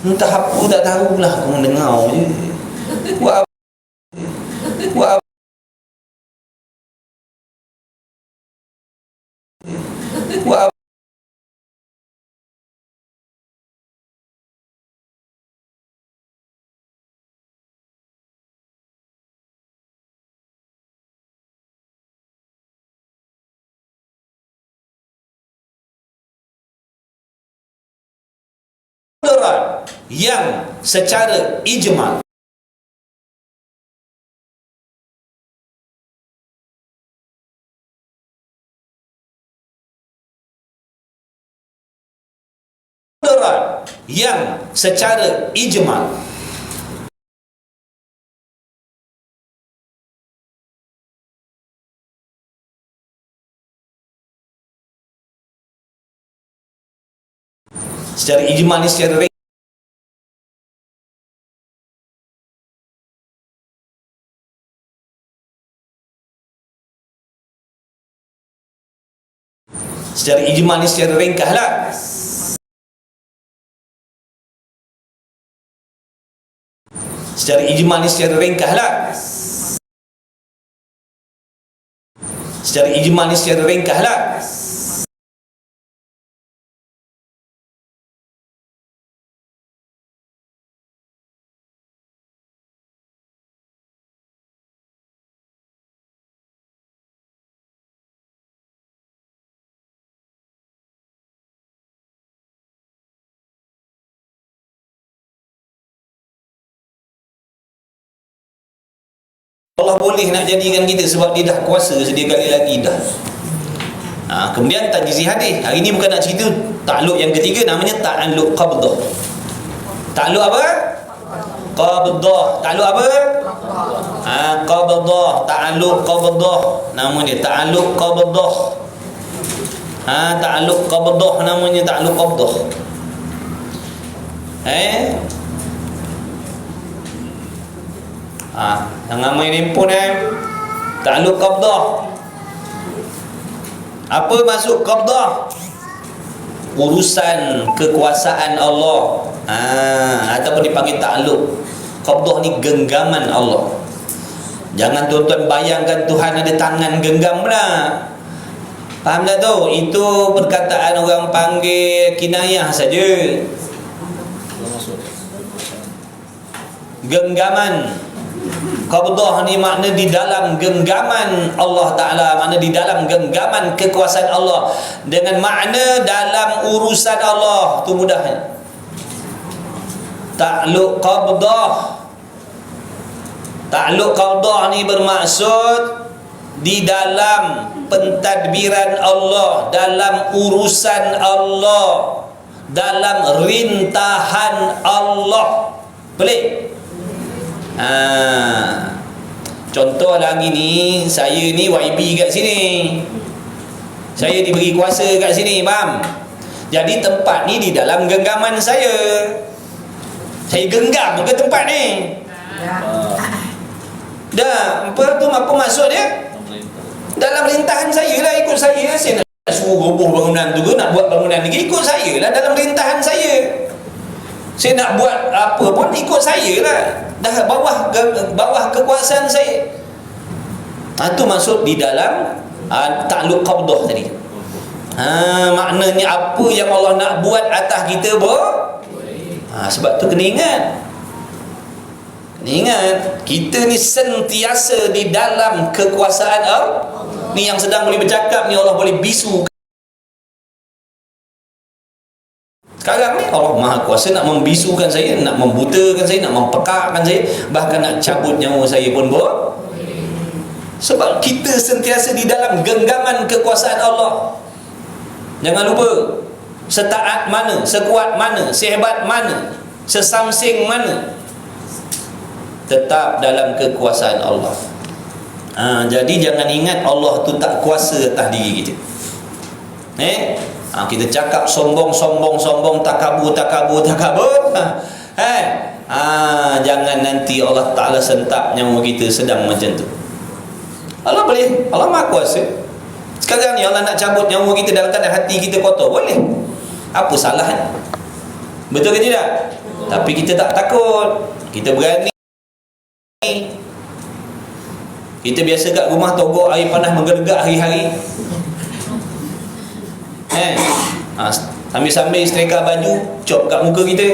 Entah apa tak tahulah, kau mendengar je. Buat apa? Yang secara ijma' secara ijma' ni secara ijma' ni secara ringkas lah. Secara ijma' ni secara ringkas lah. Secara ijma' ni secara ringkas lah. Allah boleh nak jadikan kita sebab dia dah kuasa sedia kali lagi dah. Kemudian tajzi hadis. Hari ni bukan nak cerita ta'alluq yang ketiga, namanya ta'alluq qabdah. Ta'alluq apa? Qabdah. Ta'alluq apa? Qabdah. Ta'alluq qabdah. Nama dia ta'alluq qabdah. Ta'alluq qabdah namanya, ta'alluq qabdah. Jangan main handphone ta'alluq qabdah. Apa maksud qabdah? Urusan kekuasaan Allah, ataupun dipanggil ta'alluq. Qabdah ni genggaman Allah. Jangan tuan-tuan bayangkan Tuhan ada tangan genggam dah. Faham tak tu? Itu perkataan orang panggil kinayah saja. Genggaman. Qabdah ni makna di dalam genggaman Allah Ta'ala, makna di dalam genggaman kekuasaan Allah, dengan makna dalam urusan Allah. Tu mudahnya. Ta'alluq qabdah. Ta'alluq qabdah ni bermaksud di dalam pentadbiran Allah, dalam urusan Allah, dalam rintahan Allah. Boleh? Contoh lagi ni, saya ni YB kat sini, saya diberi kuasa kat sini, faham? Jadi tempat ni di dalam genggaman saya. Saya genggam ke tempat ni? Dah, apa maksud dia? Dalam rintahan saya lah, ikut saya. Saya nak suruh roboh bangunan tu ke, nak buat bangunan ni, ikut saya lah, dalam rintahan saya. Saya nak buat apa pun ikut saya lah, dah bawah kekuasaan saya. Itu maksud di dalam ta'alluq qabdah tadi. Maknanya apa yang Allah nak buat atas kita sebab tu kena ingat, kita ni sentiasa di dalam kekuasaan Allah. Ni yang sedang boleh bercakap ni, Allah boleh bisu. Sekarang ni Allah Maha Kuasa nak membisukan saya, nak membutakan saya, nak mempekakkan saya, bahkan nak cabut nyawa saya pun sebab kita sentiasa di dalam genggaman kekuasaan Allah. Jangan lupa, setaat mana, sekuat mana, sehebat mana, sesamsing mana, tetap dalam kekuasaan Allah. Jadi jangan ingat Allah tu tak kuasa atas diri kita. Kita cakap sombong, takabur. Jangan nanti Allah Ta'ala sentap nyawa kita sedang macam tu. Allah boleh, Allah Maha Kuasa. Sekarang ni Allah nak cabut nyawa kita dalam keadaan hati kita kotor, boleh. Apa salahnya? Betul ke tidak? Tapi kita tak takut, kita berani. Kita biasa kat rumah togok air panas menggelegak hari-hari. Sambil-sambil setrika baju cop kat muka kita.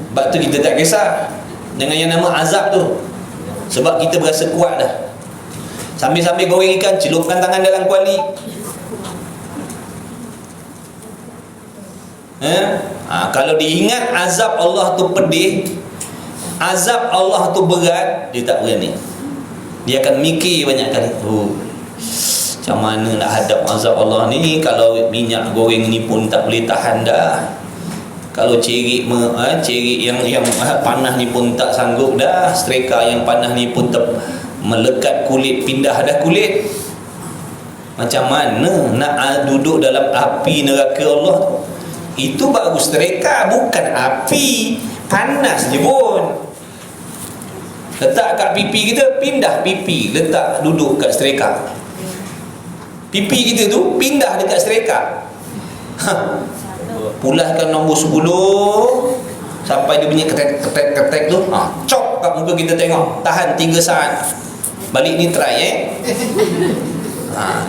Sebab tu kita tak kisah dengan yang nama azab tu, sebab kita berasa kuat dah. Sambil-sambil goreng ikan, celupkan tangan dalam kuali. Kalau diingat azab Allah tu pedih, azab Allah tu berat, dia tak berani. Dia akan mikir banyak kali. Macam mana nak hadap azab Allah ni, kalau minyak goreng ni pun tak boleh tahan dah. Kalau cerik yang panas ni pun tak sanggup dah. Setrika yang panas ni pun melekat kulit, pindah dah kulit. Macam mana nak duduk dalam api neraka Allah tu? Itu baru setrika, bukan api. Panas je pun. Letak kat pipi kita, pindah pipi, letak duduk kat setrika. Pipi kita tu pindah dekat setrika. Pulahkan nombor 10 sampai dia bunyi ketek tu, cop kat muka kita tengok. Tahan 3 saat. Balik ni try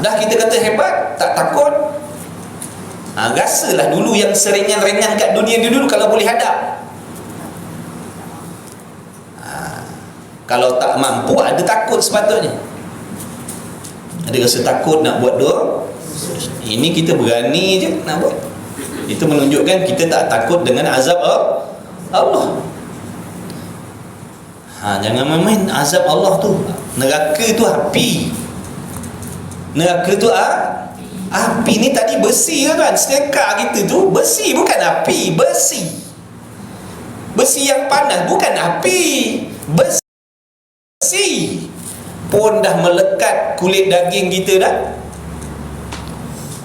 dah kita kata hebat, tak takut. Rasalah dulu yang seringan-ringan kat dunia ni dulu, kalau boleh hadap. Kalau tak mampu, ada takut sepatutnya. Ada rasa takut nak buat doa. Ini kita berani je nak buat. Itu menunjukkan kita tak takut dengan azab Allah. Jangan main azab Allah tu. Neraka tu api. Neraka tu api ni tadi besi kan? Setrika kita tu besi, bukan api, besi. Besi yang panas bukan api. Besi pun dah melekat kulit daging kita dah.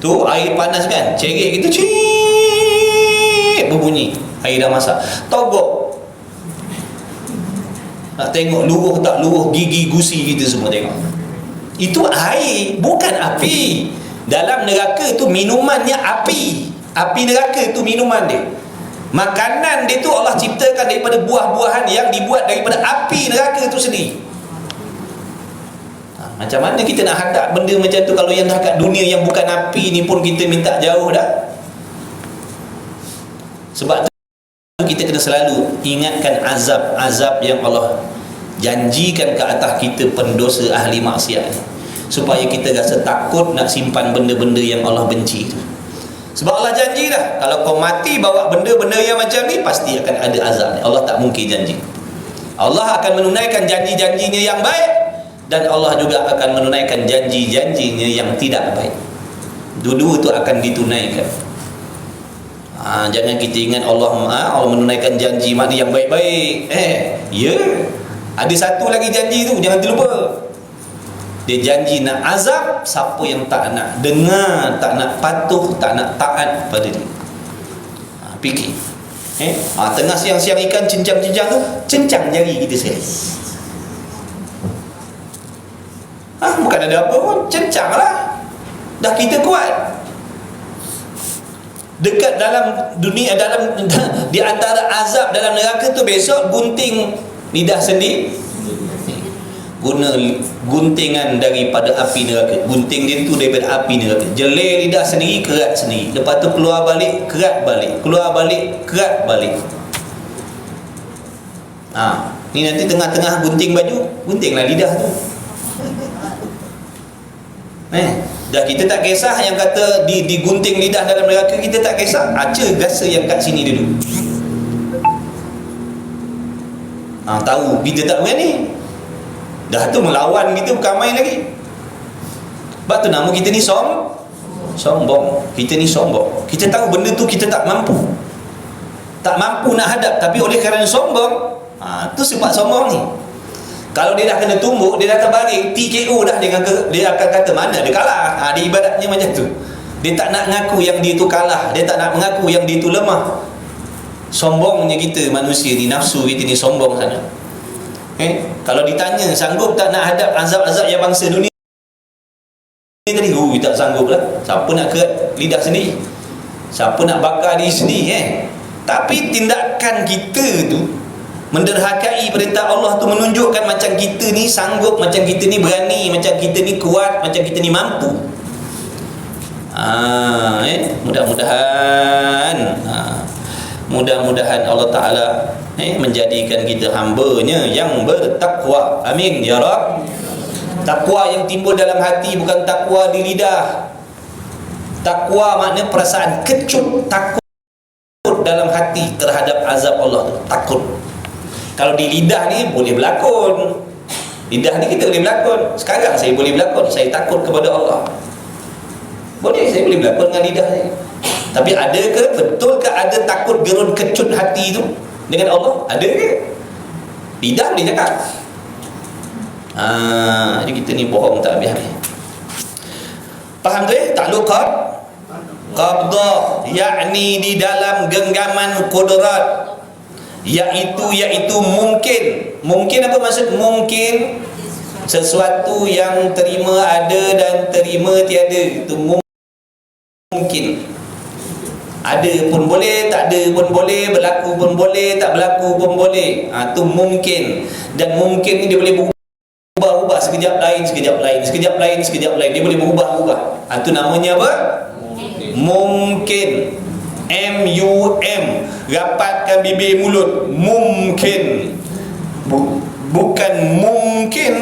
Tu air panas kan, cerik gitu, cik berbunyi. Air dah masak, togok. Nak tengok luruh tak luruh gigi gusi kita semua tengok. Itu air, bukan api. Dalam neraka tu minumannya api. Api neraka tu minuman dia. Makanan dia tu Allah ciptakan daripada buah-buahan yang dibuat daripada api neraka tu sendiri. Macam mana kita nak hadap benda macam tu kalau yang dah kat dunia yang bukan api ni pun kita minta jauh dah. Sebab tu kita kena selalu ingatkan azab-azab yang Allah janjikan ke atas kita pendosa ahli maksiat ni, supaya kita rasa takut nak simpan benda-benda yang Allah benci tu. Sebab Allah janji dah, kalau kau mati bawa benda-benda yang macam ni pasti akan ada azab. Allah tak mungkin janji. Allah akan menunaikan janji-janjinya yang baik, dan Allah juga akan menunaikan janji-janjinya yang tidak baik. Dua-dua itu akan ditunaikan. Jangan kita ingat Allah menunaikan janji mana yang baik-baik. Ya, ada satu lagi janji tu, jangan terlupa. Dia janji nak azab siapa yang tak nak dengar, tak nak patuh, tak nak taat pada dia. Fikir. Tengah siang-siang ikan cincang-cincang tu, cincang jari kita sekali. Bukan ada apa pun, cencang lah. Dah kita kuat. Dekat dalam dunia, dalam di antara azab dalam neraka tu besok gunting lidah sendi, guna guntingan daripada api neraka. Gunting dia tu daripada api neraka. Jelir lidah sendiri, kerat sendiri. Lepas tu keluar balik, kerat balik. Keluar balik, kerat balik. Ni nanti tengah-tengah gunting baju, guntinglah lidah tu. Dah kita tak kisah yang kata digunting lidah dalam neraka, kita tak kisah. Aca rasa yang kat sini dulu. Tahu kita tak berani. Dah tu melawan kita bukan main lagi. Sebab tu nama kita ni sombong. Kita ni sombong. Kita tahu benda tu kita tak mampu. Tak mampu nak hadap, tapi oleh kerana sombong, tu sebab sombong ni. Kalau dia dah kena tumbuk, dia dah terbaring, TKO dah, dia akan kata mana dia kalah. Dia ibaratnya macam tu. Dia tak nak mengaku yang dia tu kalah, dia tak nak mengaku yang dia tu lemah. Sombongnya kita manusia ni, nafsu kita ni sombong sana. Kalau ditanya sanggup tak nak hadap azab-azab yang bangsa dunia tadi, tak sanggup lah. Siapa nak kerat lidah sendiri, siapa nak bakar diri sendiri. Tapi tindakan kita tu menderhakai perintah Allah tu menunjukkan macam kita ni sanggup, macam kita ni berani, macam kita ni kuat, macam kita ni mampu. Mudah-mudahan Allah Ta'ala menjadikan kita hamba-Nya yang bertakwa. Amin ya Rabb. Takwa yang timbul dalam hati, bukan takwa di lidah. Takwa makna perasaan kecut, takut dalam hati terhadap azab Allah tu, takut. Kalau di lidah ni boleh berlakon. Lidah ni kita boleh berlakon. Sekarang saya boleh berlakon, saya takut kepada Allah. Boleh, saya boleh berlakon dengan lidah saya. Tapi ada ke, betul ke ada takut gerun kecut hati tu dengan Allah? Ada ke? Lidah boleh cakap. Jadi kita ni bohong tak habis-habis. Faham tu takluk qabdah, yakni di dalam genggaman kudrat, iaitu mungkin apa maksud mungkin? Sesuatu yang terima ada dan terima tiada, itu mungkin. Ada pun boleh, tak ada pun boleh, berlaku pun boleh, tak berlaku pun boleh. Itu mungkin. Dan mungkin ni dia boleh berubah-ubah, sekejap lain, sekejap lain, sekejap lain, sekejap lain. Dia boleh berubah-ubah. Itu namanya apa? Mungkin. M-U-M. Rapatkan bibir mulut. Mungkin. Bukan mungkin.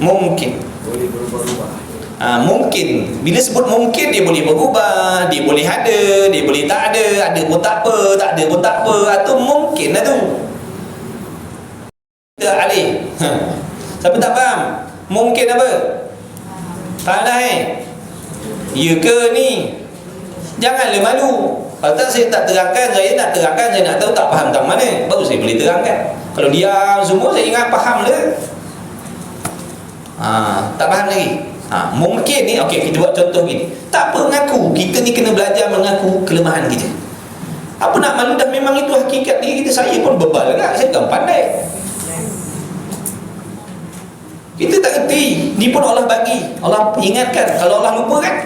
Mungkin. Boleh berubah-ubah. Mungkin. Bila sebut mungkin, dia boleh berubah, dia boleh ada, dia boleh tak ada pun tak apa, tak ada pun tak apa. Itu mungkin lah tu. Kita alih. Siapa tak faham? Mungkin apa? Faham dah Ya ke ni? Janganlah malu. Kalau tak saya tak terangkan, saya nak tahu tak faham tentang mana, baru saya boleh terangkan. Kalau diam semua, saya ingat faham le. Tak faham lagi. Mungkin ni, okey, kita buat contoh gini. Tak apa mengaku, kita ni kena belajar mengaku kelemahan kita. Apa nak malu, dah memang itu hakikat diri kita. Saya pun bebal agak, saya kan pandai. Kita tak erti. Ni pun Allah bagi, Allah ingatkan. Kalau Allah lupa kan,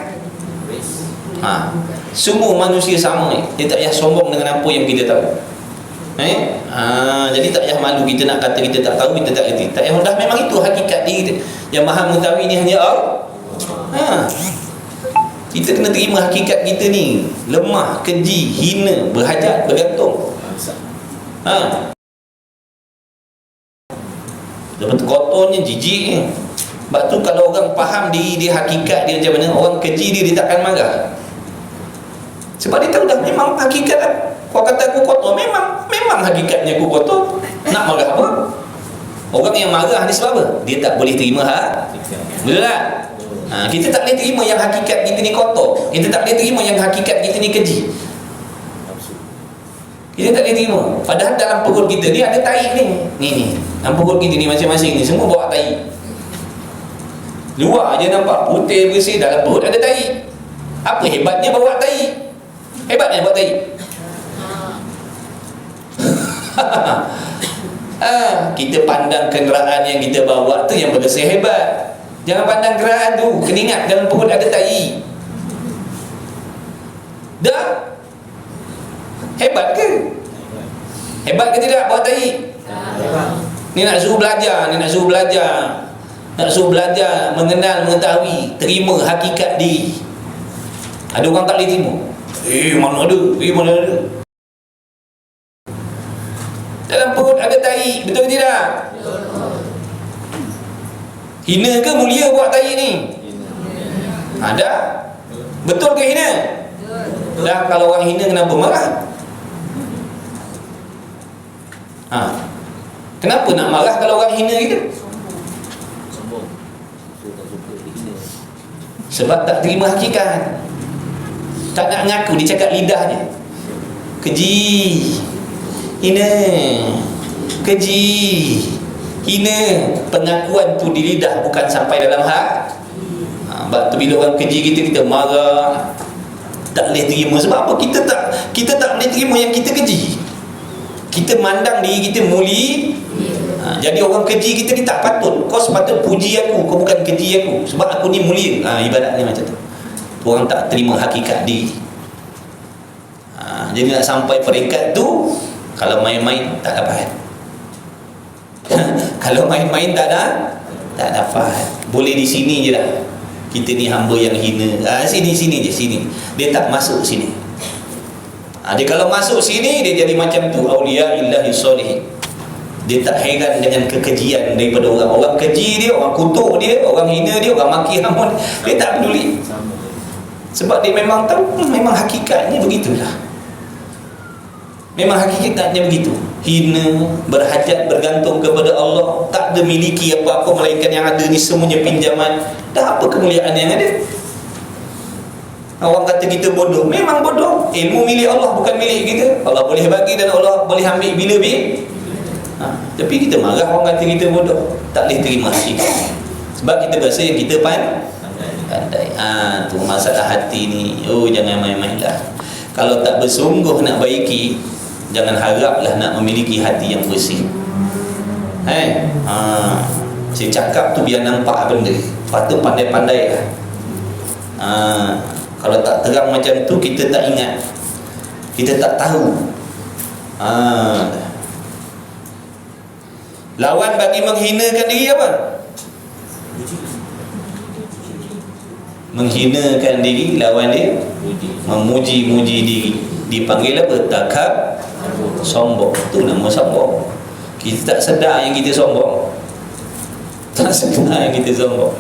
semua manusia sama. Dia tak payah sombong dengan apa yang kita tahu. Jadi tak payah malu kita nak kata kita tak tahu, kita tak erti. Tak payah, dah memang itu hakikat diri kita. Yang maha mengetahui ni hanya Allah. Kita kena terima hakikat kita ni lemah, keji, hina, berhajat, bergantung. Lepas kotornya, jijiknya. Sebab tu kalau orang faham diri dia, hakikat dia macam mana, orang keji dia takkan marah. Sebab dia tahu dah memang hakikat lah. Kau kata aku kotor, memang hakikatnya aku kotor. Nak marah apa? Orang yang marah ni sebab apa? Dia tak boleh terima betul tak? Kita tak boleh terima yang hakikat kita ni kotor. Kita tak boleh terima yang hakikat kita ni keji. Kita tak boleh terima. Padahal dalam perut kita ni ada tai ni. Ni dalam perut kita ni masing-masing ni semua bawa tai. Luar je nampak putih bersih, dalam perut ada tai. Apa hebatnya bawa tai? Hebatnya bawa tai. Kita pandang kenderaan yang kita bawa tu yang berasa hebat. Jangan pandang kenderaan tu, kena ingat dalam perut ada tai. Dah hebat ke? Hebat ke tidak bawa tai? Ni nak suruh belajar, nak suruh belajar mengenal, mengetahui, terima hakikat diri. Ada orang tak boleh terima. Mana ada? Dalam perut ada tai, betul ke tidak? Hina ke mulia buat tai ni? Ada. Betul ke hina? Dah, kalau orang hina kenapa marah? Kenapa nak marah kalau orang hina kita? Sebab tak terima hakikat. Tak nak ngaku, dia cakap lidahnya. Keji, hina, keji, hina. Pengakuan tu di lidah, bukan sampai dalam hati. Sebab tu bila orang keji kita marah, tak boleh terima. Sebab apa? Kita tak boleh terima yang kita keji. Kita mandang diri kita muli. Jadi orang keji kita ni tak patut. Kau sepatut puji aku, kau bukan keji aku, sebab aku ni mulia. Ibaratnya macam tu. Orang tak terima hakikat diri. Jadi nak sampai peringkat tu, kalau main-main tak dapat. Kalau main-main tak dapat. Boleh di sini je dah. Kita ni hamba yang hina. Sini je sini. Dia tak masuk sini. Dia kalau masuk sini, dia jadi macam tu, auliya illahi sholihin. Dia tak heran dengan kekejian daripada orang. Orang keji dia, orang kutuk dia, orang hina dia, orang maki hamun, dia tak peduli. Sebab dia memang tahu, memang hakikatnya begitulah. Memang hakikatnya begitu. Hina, berhajat, bergantung kepada Allah, tak ada miliki apa-apa melainkan yang ada ni semuanya pinjaman. Dah apa kemuliaan yang ada? Orang kata kita bodoh, memang bodoh. Ilmu milik Allah, bukan milik kita. Allah boleh bagi dan Allah boleh ambil bila-bila. Tapi kita marah orang kata kita bodoh. Tak boleh terima hakikat. Sebab kita rasa yang kita pandai. Tu masalah hati ni. Jangan main-main lah. Kalau tak bersungguh nak baiki, jangan haraplah nak memiliki hati yang bersih. Saya cakap tu biar nampak benda. Patut pandai-pandai lah. Kalau tak terang macam tu, kita tak ingat, kita tak tahu. Lawan bagi menghinakan diri apa? Menghinakan diri, lawan dia memuji-muji diri. Dipanggil apa? Takab, sombong. Tu nama sombong. Kita tak sedar yang kita sombong. Tak sedar yang kita sombong.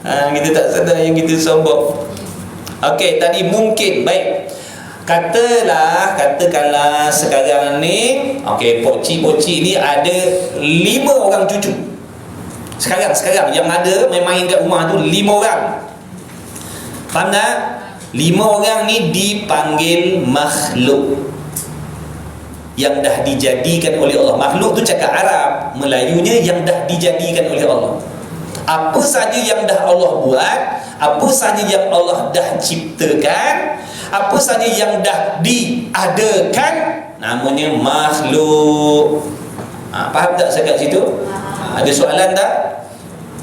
Kita tak sedar yang kita sombong. Okey, tadi mungkin. Baik, katakanlah sekarang ni, okey, pokcik ni ada 5 orang cucu. Sekarang yang ada main-main kat rumah tu 5 orang. Faham tak? 5 orang ni dipanggil makhluk yang dah dijadikan oleh Allah. Makhluk tu cakap Arab, Melayunya yang dah dijadikan oleh Allah. Apa saja yang dah Allah buat, apa saja yang Allah dah ciptakan, apa saja yang dah diadakan, namanya makhluk. Faham tak setakat situ? Ada soalan tak?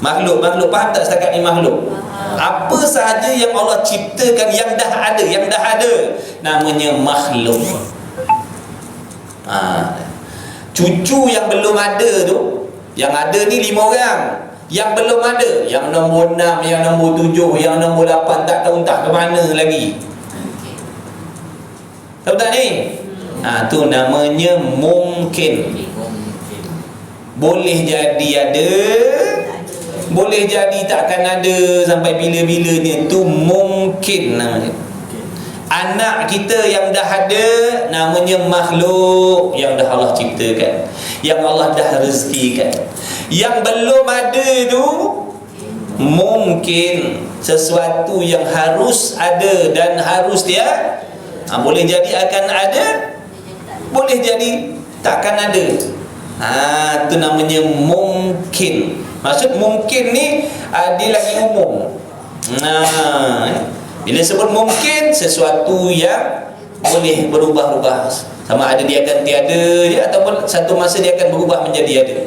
Makhluk faham tak setakat ni makhluk? Apa sahaja yang Allah ciptakan, yang dah ada, namanya makhluk. Cucu yang belum ada tu, yang ada ni 5 orang. Yang belum ada, yang nombor 6, yang nombor 7, yang nombor 8, tak tahu entah ke mana lagi. Tahu tak ni? Tu namanya mungkin. Boleh jadi ada, boleh jadi takkan ada sampai bila-bilanya. Tu mungkin namanya. Anak kita yang dah ada namanya makhluk yang dah Allah ciptakan, yang Allah dah rezekikan. Yang belum ada tu mungkin, sesuatu yang harus ada dan harus dia boleh jadi akan ada, boleh jadi takkan ada. Tu namanya mungkin. Maksud mungkin ni dia lagi umum. Bila sebut mungkin, sesuatu yang boleh berubah-ubah, sama ada dia akan tiada dia, ataupun satu masa dia akan berubah menjadi ada.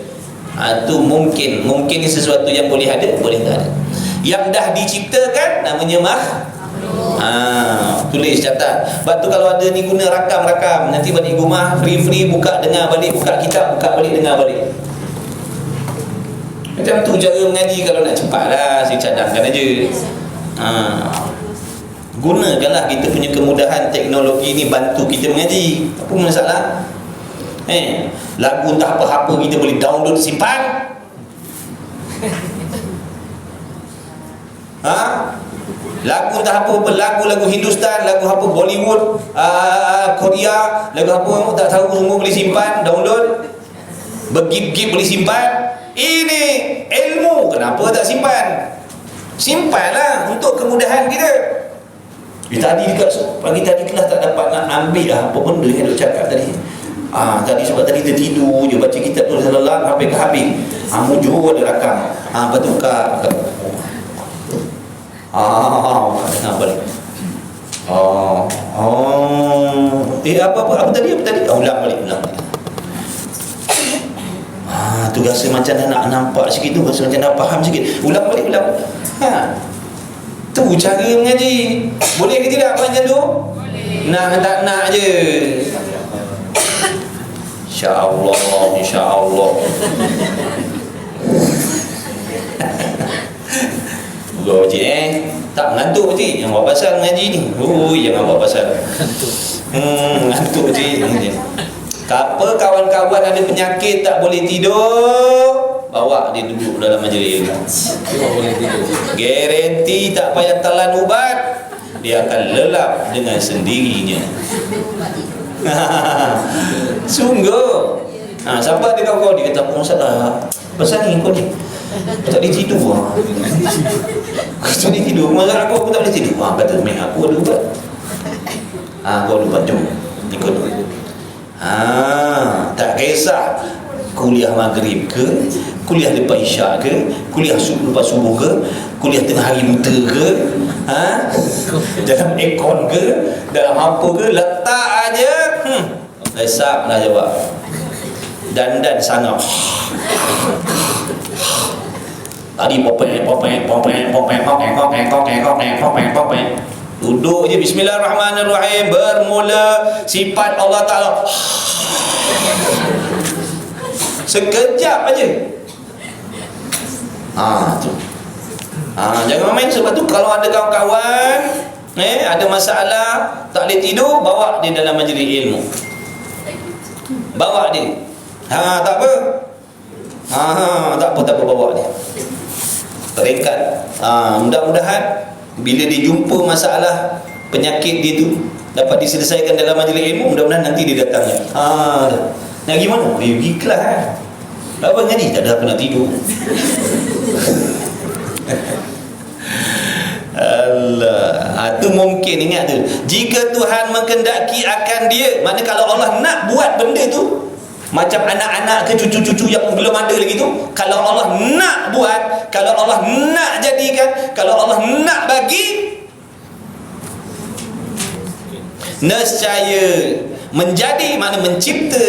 Itu mungkin. Mungkin ni sesuatu yang boleh ada, boleh tak ada. Yang dah diciptakan namanya tulis, catat. Sebab tu kalau ada ni guna rakam, nanti balik rumah free buka dengar balik, buka kitab buka balik dengar balik. Macam tu cara mengaji. Kalau nak cepat lah, saya cadangkan aja. Gunakanlah kita punya kemudahan teknologi ni bantu kita mengaji. Apa masalah? Lagu entah apa-apa kita boleh download, simpan. Lagu entah apa, lagu Hindustan, lagu apa Bollywood, Korea, lagu apa tak tahu, semua boleh simpan, download. Begip-gip boleh simpan. Ini ilmu, kenapa tak simpan? Simpanlah untuk kemudahan kita. Tadi dekat pagi tadi kelas tak dapat nak ambil apa benda yang duk cakap tadi. Tadi sebab tadi tertidur je baca kitab tu lelah sampai ke habis. Mujur ada rakam. Lepas tu buka. Balik. Apa tadi? Ulang balik. Tu rasa macam dah nak nampak sikit tu, rasa macam dah faham sikit. Ulang balik. Tu cara mengaji. Boleh ke tidak macam tu? Boleh. Nak tak nak je. InsyaAllah. Gua cik tak mengantuk cik. Yang buat pasal mengaji ni. Jangan buat pasal. Mengantuk cik. Apa kawan-kawan ada penyakit tak boleh tidur, bawa dia duduk dalam majlis. Garanti tak payah telan ubat, dia akan lelap dengan sendirinya. Sungguh. Siapa ada kawan-kawan dia kata, "Ustaz, pasal ni kau ni tak boleh tidur." Tak boleh tidur. Masa aku tak boleh tidur. Kata mek aku ada ubat. Kau ada ubat, jom ikut. Tak kisah kuliah maghrib ke, kuliah lepas isyak ke, kuliah lepas subuh ke, kuliah tengah hari buta ke, dalam aircon ke, dalam apa ke, letak aja, lesap dah jawab. Dandan sangat. Tadi popeng. Duduk je, bismillahirrahmanirrahim, bermula sifat Allah Ta'ala. Sekejap aja. Tu. Jangan main. Sebab tu kalau ada kawan-kawan ada masalah tak boleh tidur, bawa dia dalam majlis ilmu. Bawa dia. Tak apa. Tak apa bawa dia. Terikat. Mudah-mudahan bila dia jumpa masalah penyakit dia tu dapat diselesaikan dalam majlis ilmu, mudah-mudahan nanti dia datang. Nak pergi mana? Pergi kelas. Apa ngaji? Tak ada, aku nak tidur. Allah. Tu mungkin, ingat tu. Jika Tuhan menghendaki akan dia, makna kalau Allah nak buat benda tu, macam anak-anak ke cucu-cucu yang belum ada lagi tu, kalau Allah nak buat, kalau Allah nak jadikan, kalau Allah nak bagi, nescaya menjadi, makna mencipta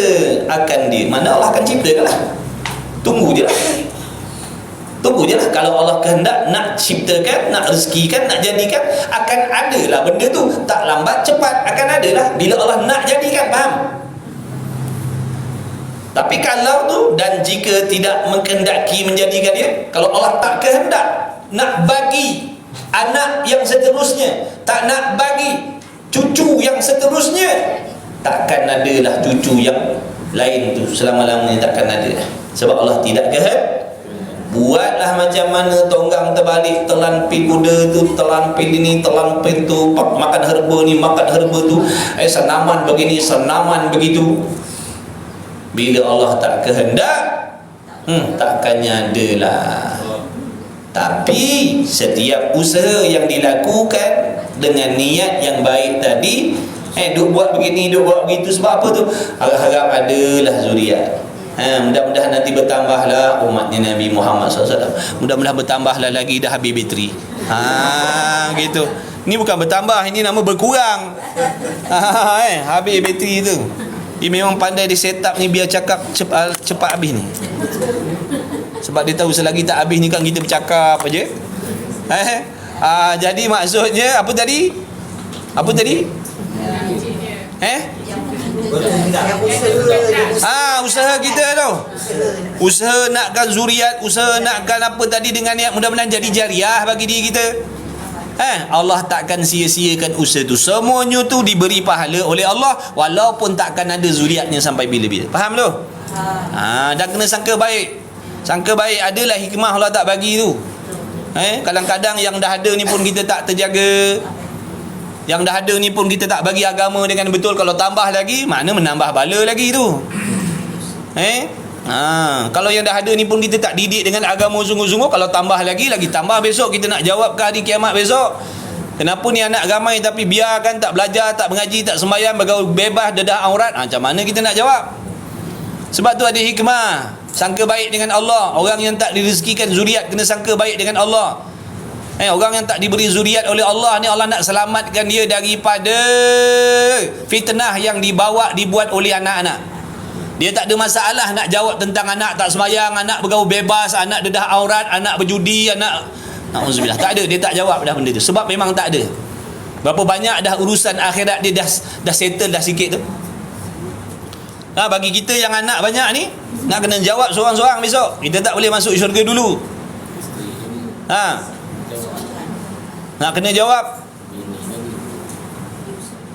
akan dia. Mana Allah akan ciptakan lah. Tunggu je lah. Tunggu je lah. Kalau Allah kehendak nak ciptakan, nak rezekikan, nak jadikan, akan ada lah benda tu. Tak lambat cepat akan ada lah, bila Allah nak jadikan. Faham? Tapi kalau tu, dan jika tidak menghendaki menjadikan dia, kalau Allah tak kehendak nak bagi anak yang seterusnya, tak nak bagi cucu yang seterusnya, takkan adalah cucu yang lain tu selama-lamanya, takkan ada. Sebab Allah tidak kehendak. Buatlah macam mana tonggang terbalik, telan pil kuda tu, telan pil ini, telan pil tu, makan herba ni, makan herba tu, senaman begini, senaman begitu. Bila Allah tak kehendak, takkannya adalah. Tapi setiap usaha yang dilakukan dengan niat yang baik tadi, duk buat begini, duk buat begitu, sebab apa tu? Harap-harap adalah zuriat. Mudah-mudahan nanti bertambahlah umatnya Nabi Muhammad SAW. Mudah-mudahan bertambahlah lagi, dah habis bateri. Gitu. Ini bukan bertambah, ini nama berkurang. Habis bateri tu. Dia memang pandai di set up ni biar cakap cepat habis ni. Sebab dia tahu selagi tak habis ni kan kita bercakap aja. Jadi maksudnya apa tadi? Apa tadi? Usaha kita tu. Usaha nakkan zuriat, usaha nakkan apa tadi dengan niat mudah-mudahan jadi jariah bagi diri kita. Allah takkan sia-siakan usaha tu. Semuanya tu diberi pahala oleh Allah, walaupun takkan ada zuriatnya sampai bila-bila. Faham tu? Dan kena sangka baik. Sangka baik, adalah hikmah Allah tak bagi tu. Kadang-kadang yang dah ada ni pun kita tak terjaga. Yang dah ada ni pun kita tak bagi agama dengan betul. Kalau tambah lagi, makna menambah bala lagi tu. Kalau yang dah ada ni pun kita tak didik dengan agama sungguh-sungguh, kalau tambah lagi tambah besok kita nak jawab ke hari kiamat besok. Kenapa ni anak ramai tapi biarkan tak belajar, tak mengaji, tak sembahyang, bergaul bebas, dedah aurat? Macam mana kita nak jawab? Sebab tu ada hikmah. Sangka baik dengan Allah. Orang yang tak direzekikan zuriat kena sangka baik dengan Allah. Orang yang tak diberi zuriat oleh Allah ni, Allah nak selamatkan dia daripada fitnah yang dibuat oleh anak-anak. Dia tak ada masalah nak jawab tentang anak tak sembahyang, anak bergaul bebas, anak dedah aurat, anak berjudi, anak na'udzubillah. Tak ada, dia tak jawab dah benda tu. Sebab memang tak ada. Berapa banyak dah urusan akhirat dia dah settle dah sikit tu. Bagi kita yang anak banyak ni, nak kena jawab seorang-seorang besok. Kita tak boleh masuk syurga dulu. Nak kena jawab.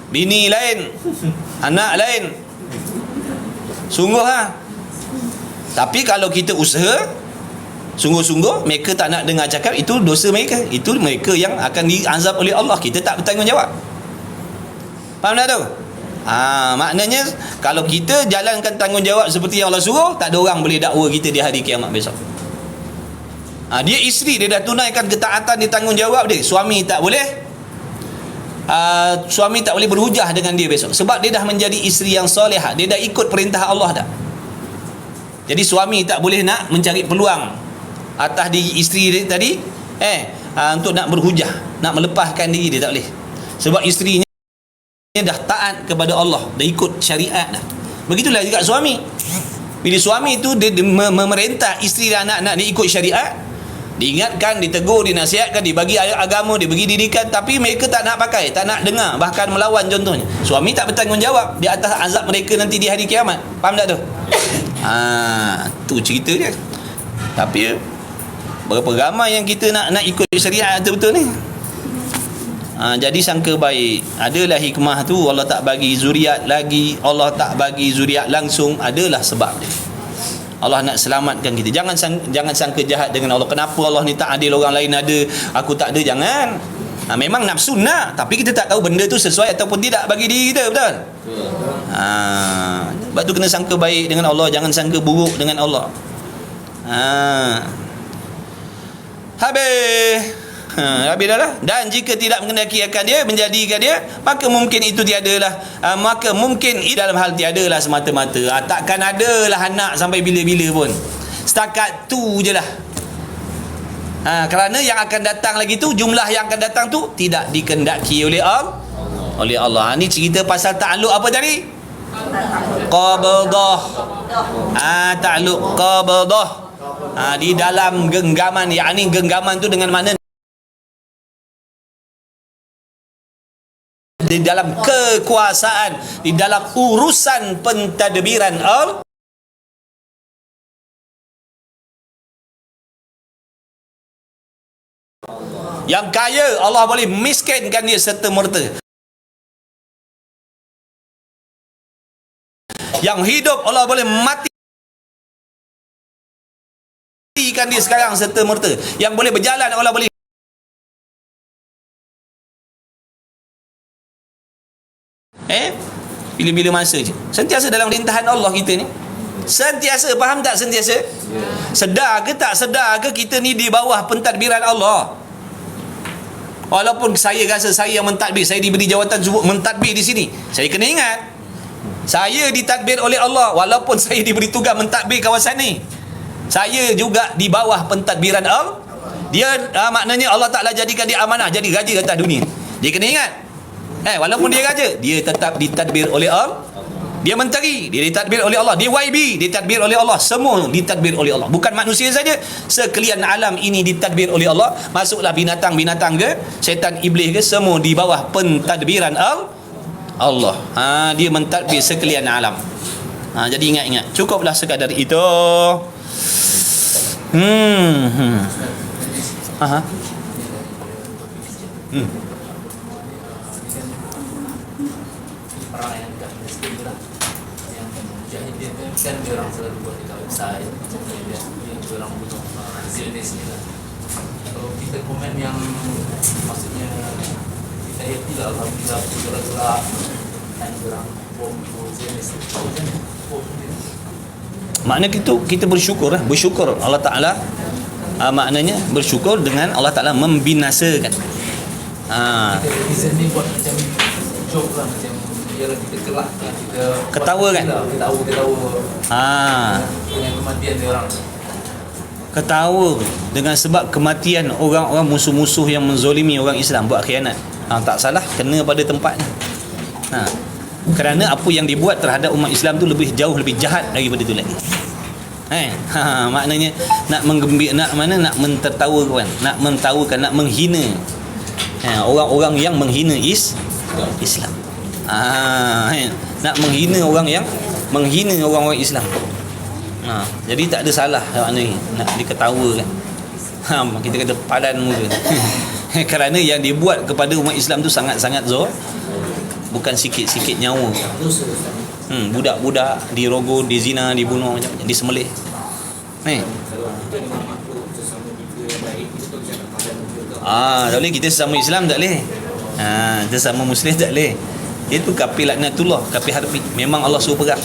Bini lain, anak lain. Sungguh Tapi kalau kita usaha sungguh-sungguh, mereka tak nak dengar cakap, itu dosa mereka. Itu mereka yang akan diazab oleh Allah. Kita tak bertanggungjawab. Faham tak tu? Maknanya kalau kita jalankan tanggungjawab seperti yang Allah suruh, tak ada orang boleh dakwa kita di hari kiamat besok. Dia isteri, dia dah tunaikan ketaatan, dia tanggungjawab dia. Suami tak boleh berhujah dengan dia besok. Sebab dia dah menjadi isteri yang solehah. Dia dah ikut perintah Allah dah. Jadi suami tak boleh nak mencari peluang atas diri isteri dia tadi untuk nak berhujah, nak melepaskan diri dia, tak boleh. Sebab isterinya dah taat kepada Allah, dah ikut syariat dah. Begitulah juga suami. Bila suami tu dia memerintah isteri dan anak-anak dia ikut syariat, diingatkan, ditegur, dinasihatkan, dibagi ayat agama, dibagi didikan, tapi mereka tak nak pakai, tak nak dengar, bahkan melawan contohnya. Suami tak bertanggungjawab di atas azab mereka nanti di hari kiamat. Faham tak tu? Tu cerita dia. Tapi berapa ramai yang kita nak ikut syariat betul-betul ni. Jadi sangka baik. Adalah hikmah tu. Allah tak bagi zuriat lagi, Allah tak bagi zuriat langsung, adalah sebab dia. Allah nak selamatkan kita. Jangan sangka jahat dengan Allah. Kenapa Allah ni tak adil, orang lain ada, aku tak ada? Jangan. Memang nafsu nak, tapi kita tak tahu benda tu sesuai ataupun tidak bagi diri kita, betul? Sebab tu kena sangka baik dengan Allah, jangan sangka buruk dengan Allah. Habis. Habis dah lah. Dan jika tidak mengendaki akan dia, menjadikan dia, maka mungkin itu tiadalah. Maka mungkin dalam hal tiadalah semata-mata. Takkan adalah anak sampai bila-bila pun. Setakat tu je lah. Kerana yang akan datang lagi tu, jumlah yang akan datang tu tidak dikendaki oleh Allah. Ni cerita pasal ta'alluq apa tadi? Qabdah. Ta'alluq qabdah. Di dalam genggaman, yakni genggaman tu dengan makna di dalam kekuasaan, di dalam urusan pentadbiran yang kaya Allah boleh miskinkan dia serta merta. Yang hidup Allah boleh matikan dia sekarang serta merta. Yang boleh berjalan Allah boleh bila-bila masa je. Sentiasa dalam rintahan Allah kita ni. Sentiasa, faham tak sentiasa? Sedar ke tak sedar ke kita ni di bawah pentadbiran Allah? Walaupun saya rasa saya yang mentadbir, saya diberi jawatan mentadbir di sini, saya kena ingat saya ditadbir oleh Allah. Walaupun saya diberi tugas mentadbir kawasan ni, saya juga di bawah pentadbiran Allah. Dia maknanya Allah Ta'ala jadikan dia amanah, jadi raja atas dunia. Dia kena ingat, walaupun dia raja, dia tetap ditadbir oleh Allah. Dia menteri, dia ditadbir oleh Allah. Dia YB, ditadbir oleh Allah. Semua ditadbir oleh Allah. Bukan manusia saja, sekalian alam ini ditadbir oleh Allah. Masuklah binatang-binatang ke, syaitan, iblis ke, semua di bawah pentadbiran Allah. Dia mentadbir sekalian alam. Jadi ingat-ingat, cukuplah sekadar itu. Kan dia orang selalu buat dekat website, dia orang butuh Zionist ni lah. Kalau kita komen yang maksudnya kita happy lah, alhamdulillah, gerak-gerak dan orang bom Zionist makna kita bersyukur lah. Bersyukur Allah Ta'ala, maknanya bersyukur dengan Allah Ta'ala membinasakan. Kita netizen ni buat macam joke lah, macam ialah kita kelak, kita ketawa kan? Ketawa dengan kematian dia orang. Ketawa dengan sebab kematian orang-orang musuh-musuh yang menzolimi orang Islam, buat khianat. Tak salah, kena pada tempatnya. Kerana apa yang dibuat terhadap umat Islam tu jauh lebih jahat daripada itu lagi. Maknanya nak nak mentertawakan, nak mentawakan, nak menghina orang-orang yang menghina Islam. Nak menghina orang yang menghina orang-orang Islam. Jadi tak ada salah maknanya nak diketawakan. Kita kata padan muka. Kerana yang dibuat kepada umat Islam tu sangat-sangat bukan sikit-sikit nyawa. Budak-budak dirogoh, dizina, dibunuh, macam-macam, disembelih. Tak boleh, kita sesama Islam tak boleh. Kita sesama Muslim tak boleh. Itu kafir laknatullah, kafir harbi. Memang Allah suruh perang.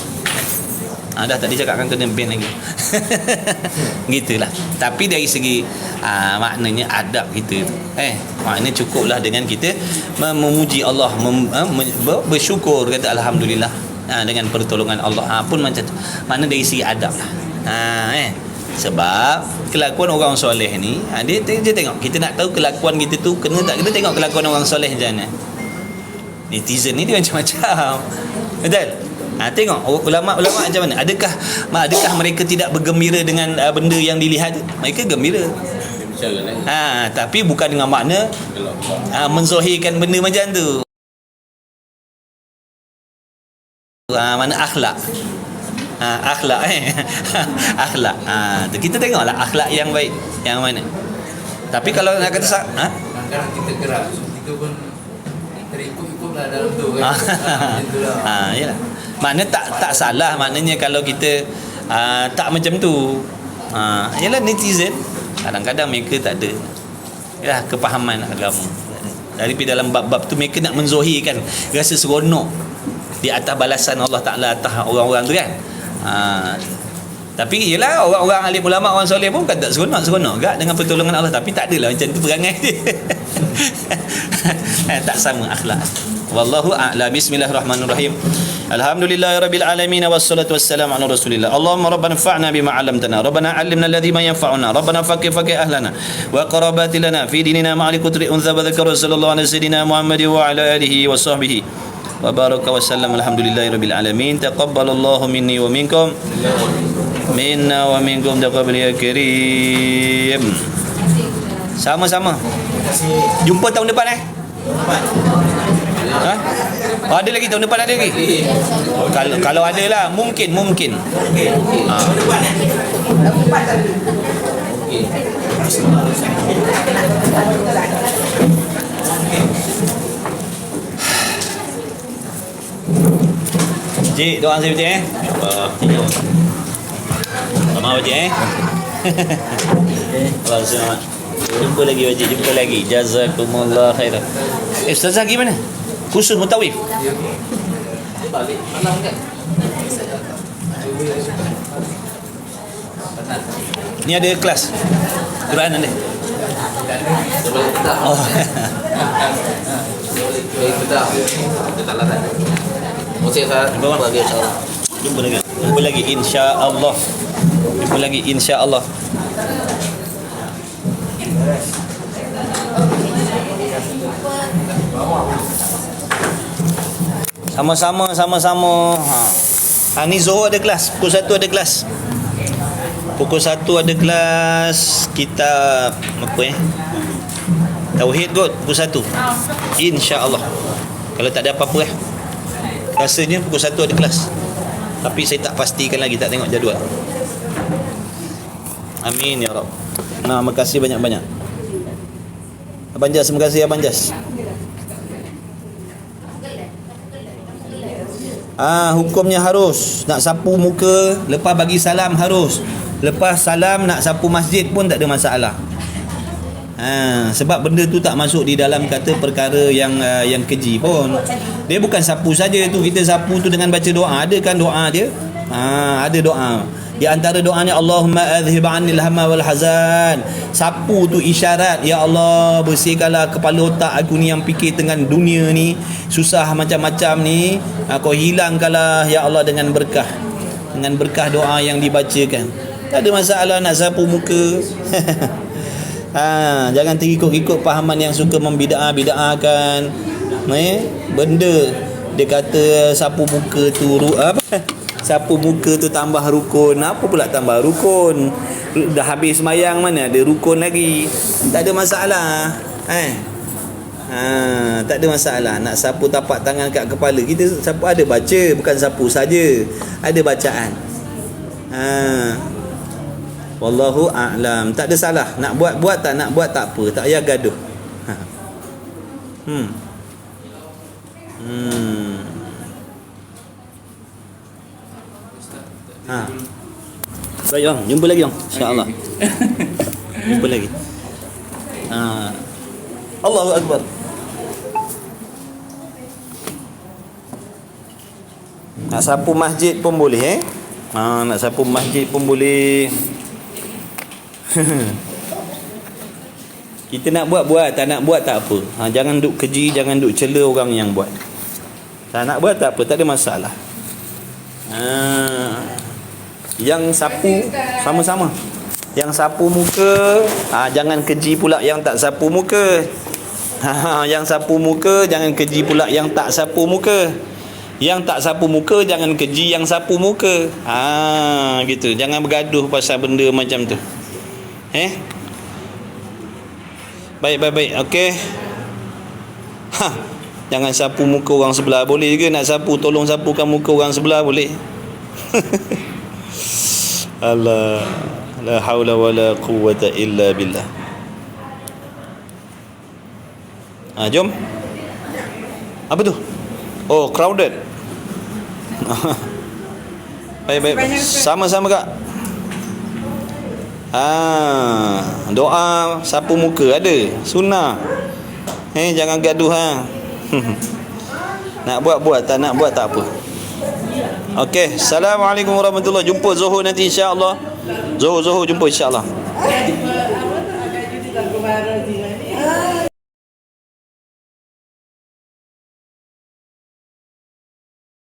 Dah tadi cakapkan kena ban lagi. Gitulah. Tapi dari segi maknanya adab kita tu, maknanya cukuplah dengan kita memuji Allah, bersyukur, kata alhamdulillah dengan pertolongan Allah. Pun macam tu. Makna dari segi adab lah. Sebab kelakuan orang soleh ni, dia tengok, kita nak tahu kelakuan kita tu kena tak kena, tengok kelakuan orang soleh macam mana. Netizen ni dia macam-macam. Betul? Tengok ulama-ulama macam mana. Adakah mereka tidak bergembira dengan benda yang dilihat? Mereka gembira. Tapi bukan dengan makna menzahirkan benda macam tu. Mana akhlak. Akhlak akhlak. Kita tengoklah akhlak yang baik yang mana. Tapi kalau nak kata kadang-kadang kita gerak, kita pun terikut-ikutlah dalam tu kan. Yalah. Makna tak salah, maknanya kalau kita tak macam tu. Yalah, netizen kadang-kadang mereka tak ada kepahaman agama. Dari dalam bab-bab tu mereka nak menzahirkan rasa seronok di atas balasan Allah Ta'ala atas orang-orang tu kan. Tapi yelah, orang-orang alim ulama, orang soleh pun bukan tak seronok gak dengan pertolongan Allah, tapi tak adalah macam tu perangai dia. Tak sama akhlak. Wallahu a'lam. Bismillahirrahmanirrahim. Alhamdulillahirabbil alamin wassalatu wassalamu ala rasulillah. Allahumma rabbana fa'na bima 'allamtana. Rabbana 'allimna alladhi ma yanfa'una. Rabbana faqih ahlana wa qarabati lana fi dinina ma'al kutri unza wa dzakara sallallahu alaihi sayyidina Muhammad wa ala alihi wa sahbihi wa baraka wa sallam. Alhamdulillahirabbil alamin. Taqabbalallahu minni wa minkum. Minna wa minkum taqabbal ya karim. Sama-sama. Jumpa tahun depan Ha? Oh, ada lagi tahun depan, ada lagi. Kalau ada lah, mungkin. Ha. Cik, doa saya betul Sama Pakcik Allah selamat. Jumpa lagi Pakcik, jumpa lagi. Jazakumullah khairan. Ustazah gimana? Khusus mutawif? Balik malam kan? Ni ada kelas Quran ada? Sebelum petang. Oh. Sebelum petang. Kita tak larat. Mesti saya bagi insya-Allah. Jumpa lagi insya-Allah. Jumpa lagi insya-Allah. Sama-sama. Ni Zohor ada kelas. Pukul 1 ada kelas. Pukul 1 ada kelas kitab apa Tauhid kot pukul 1. Insya-Allah. Kalau tak ada apa-apa rasanya pukul 1 ada kelas. Tapi saya tak pastikan lagi, tak tengok jadual. Amin ya Rabb. Nah, terima kasih banyak-banyak. Abang Jas, terima kasih Abang Jas. Hukumnya harus nak sapu muka lepas bagi salam, harus lepas salam nak sapu masjid pun tak ada masalah. Sebab benda tu tak masuk di dalam kata perkara yang keji pun. Dia bukan sapu saja tu, kita sapu tu dengan baca doa. Ada kan doa dia? Ada doa. Di antara doanya Allahumma adhhib 'annil hamma wal hazan. Sapu tu isyarat, ya Allah bersihkanlah kepala otak aku ni yang fikir dengan dunia ni, susah macam-macam ni, kau hilangkanlah ya Allah dengan berkah doa yang dibacakan. Tak ada masalah nak sapu muka. Jangan terikut-ikut pahaman yang suka membida'ah-bida'ahkan benda. Dia kata sapu muka tu sapu muka tu tambah rukun. Apa pula tambah rukun? Dah habis semayang mana ada rukun lagi. Tak ada masalah. Tak ada masalah. Nak sapu tapak tangan kat kepala, kita sapu ada baca, bukan sapu saja, ada bacaan. Wallahu a'lam. Tak ada salah. Nak buat tak nak buat tak apa. Tak payah gaduh. Baik bang, jumpa lagi bang, insya-Allah. Jumpa lagi. Allahu Akbar. Nak sapu masjid pun boleh nak sapu masjid pun boleh. Kita nak buat, tak nak buat tak apa. Jangan duk keji, jangan duk cela orang yang buat. Tak nak buat tak apa, tak ada masalah. Yang sapu sama-sama. Yang sapu muka, jangan keji pula yang tak sapu muka. Yang sapu muka jangan keji pula yang tak sapu muka. Yang tak sapu muka jangan keji yang sapu muka. Gitu. Jangan bergaduh pasal benda macam tu. Baik. Okey. Jangan sapu muka orang sebelah. Boleh juga nak sapu, tolong sapukan muka orang sebelah, boleh. Allah, la haula wala quwwata illa billah. Jom. Apa tu? Oh, crowded. Baik. Sama-sama Kak. Doa sapu muka ada, sunnah. Jangan gaduh Nak buat, tak nak buat tak apa. Okey, Assalamualaikum warahmatullahi. Jumpa Zuhur nanti insya-Allah. Zuhur jumpa insya-Allah.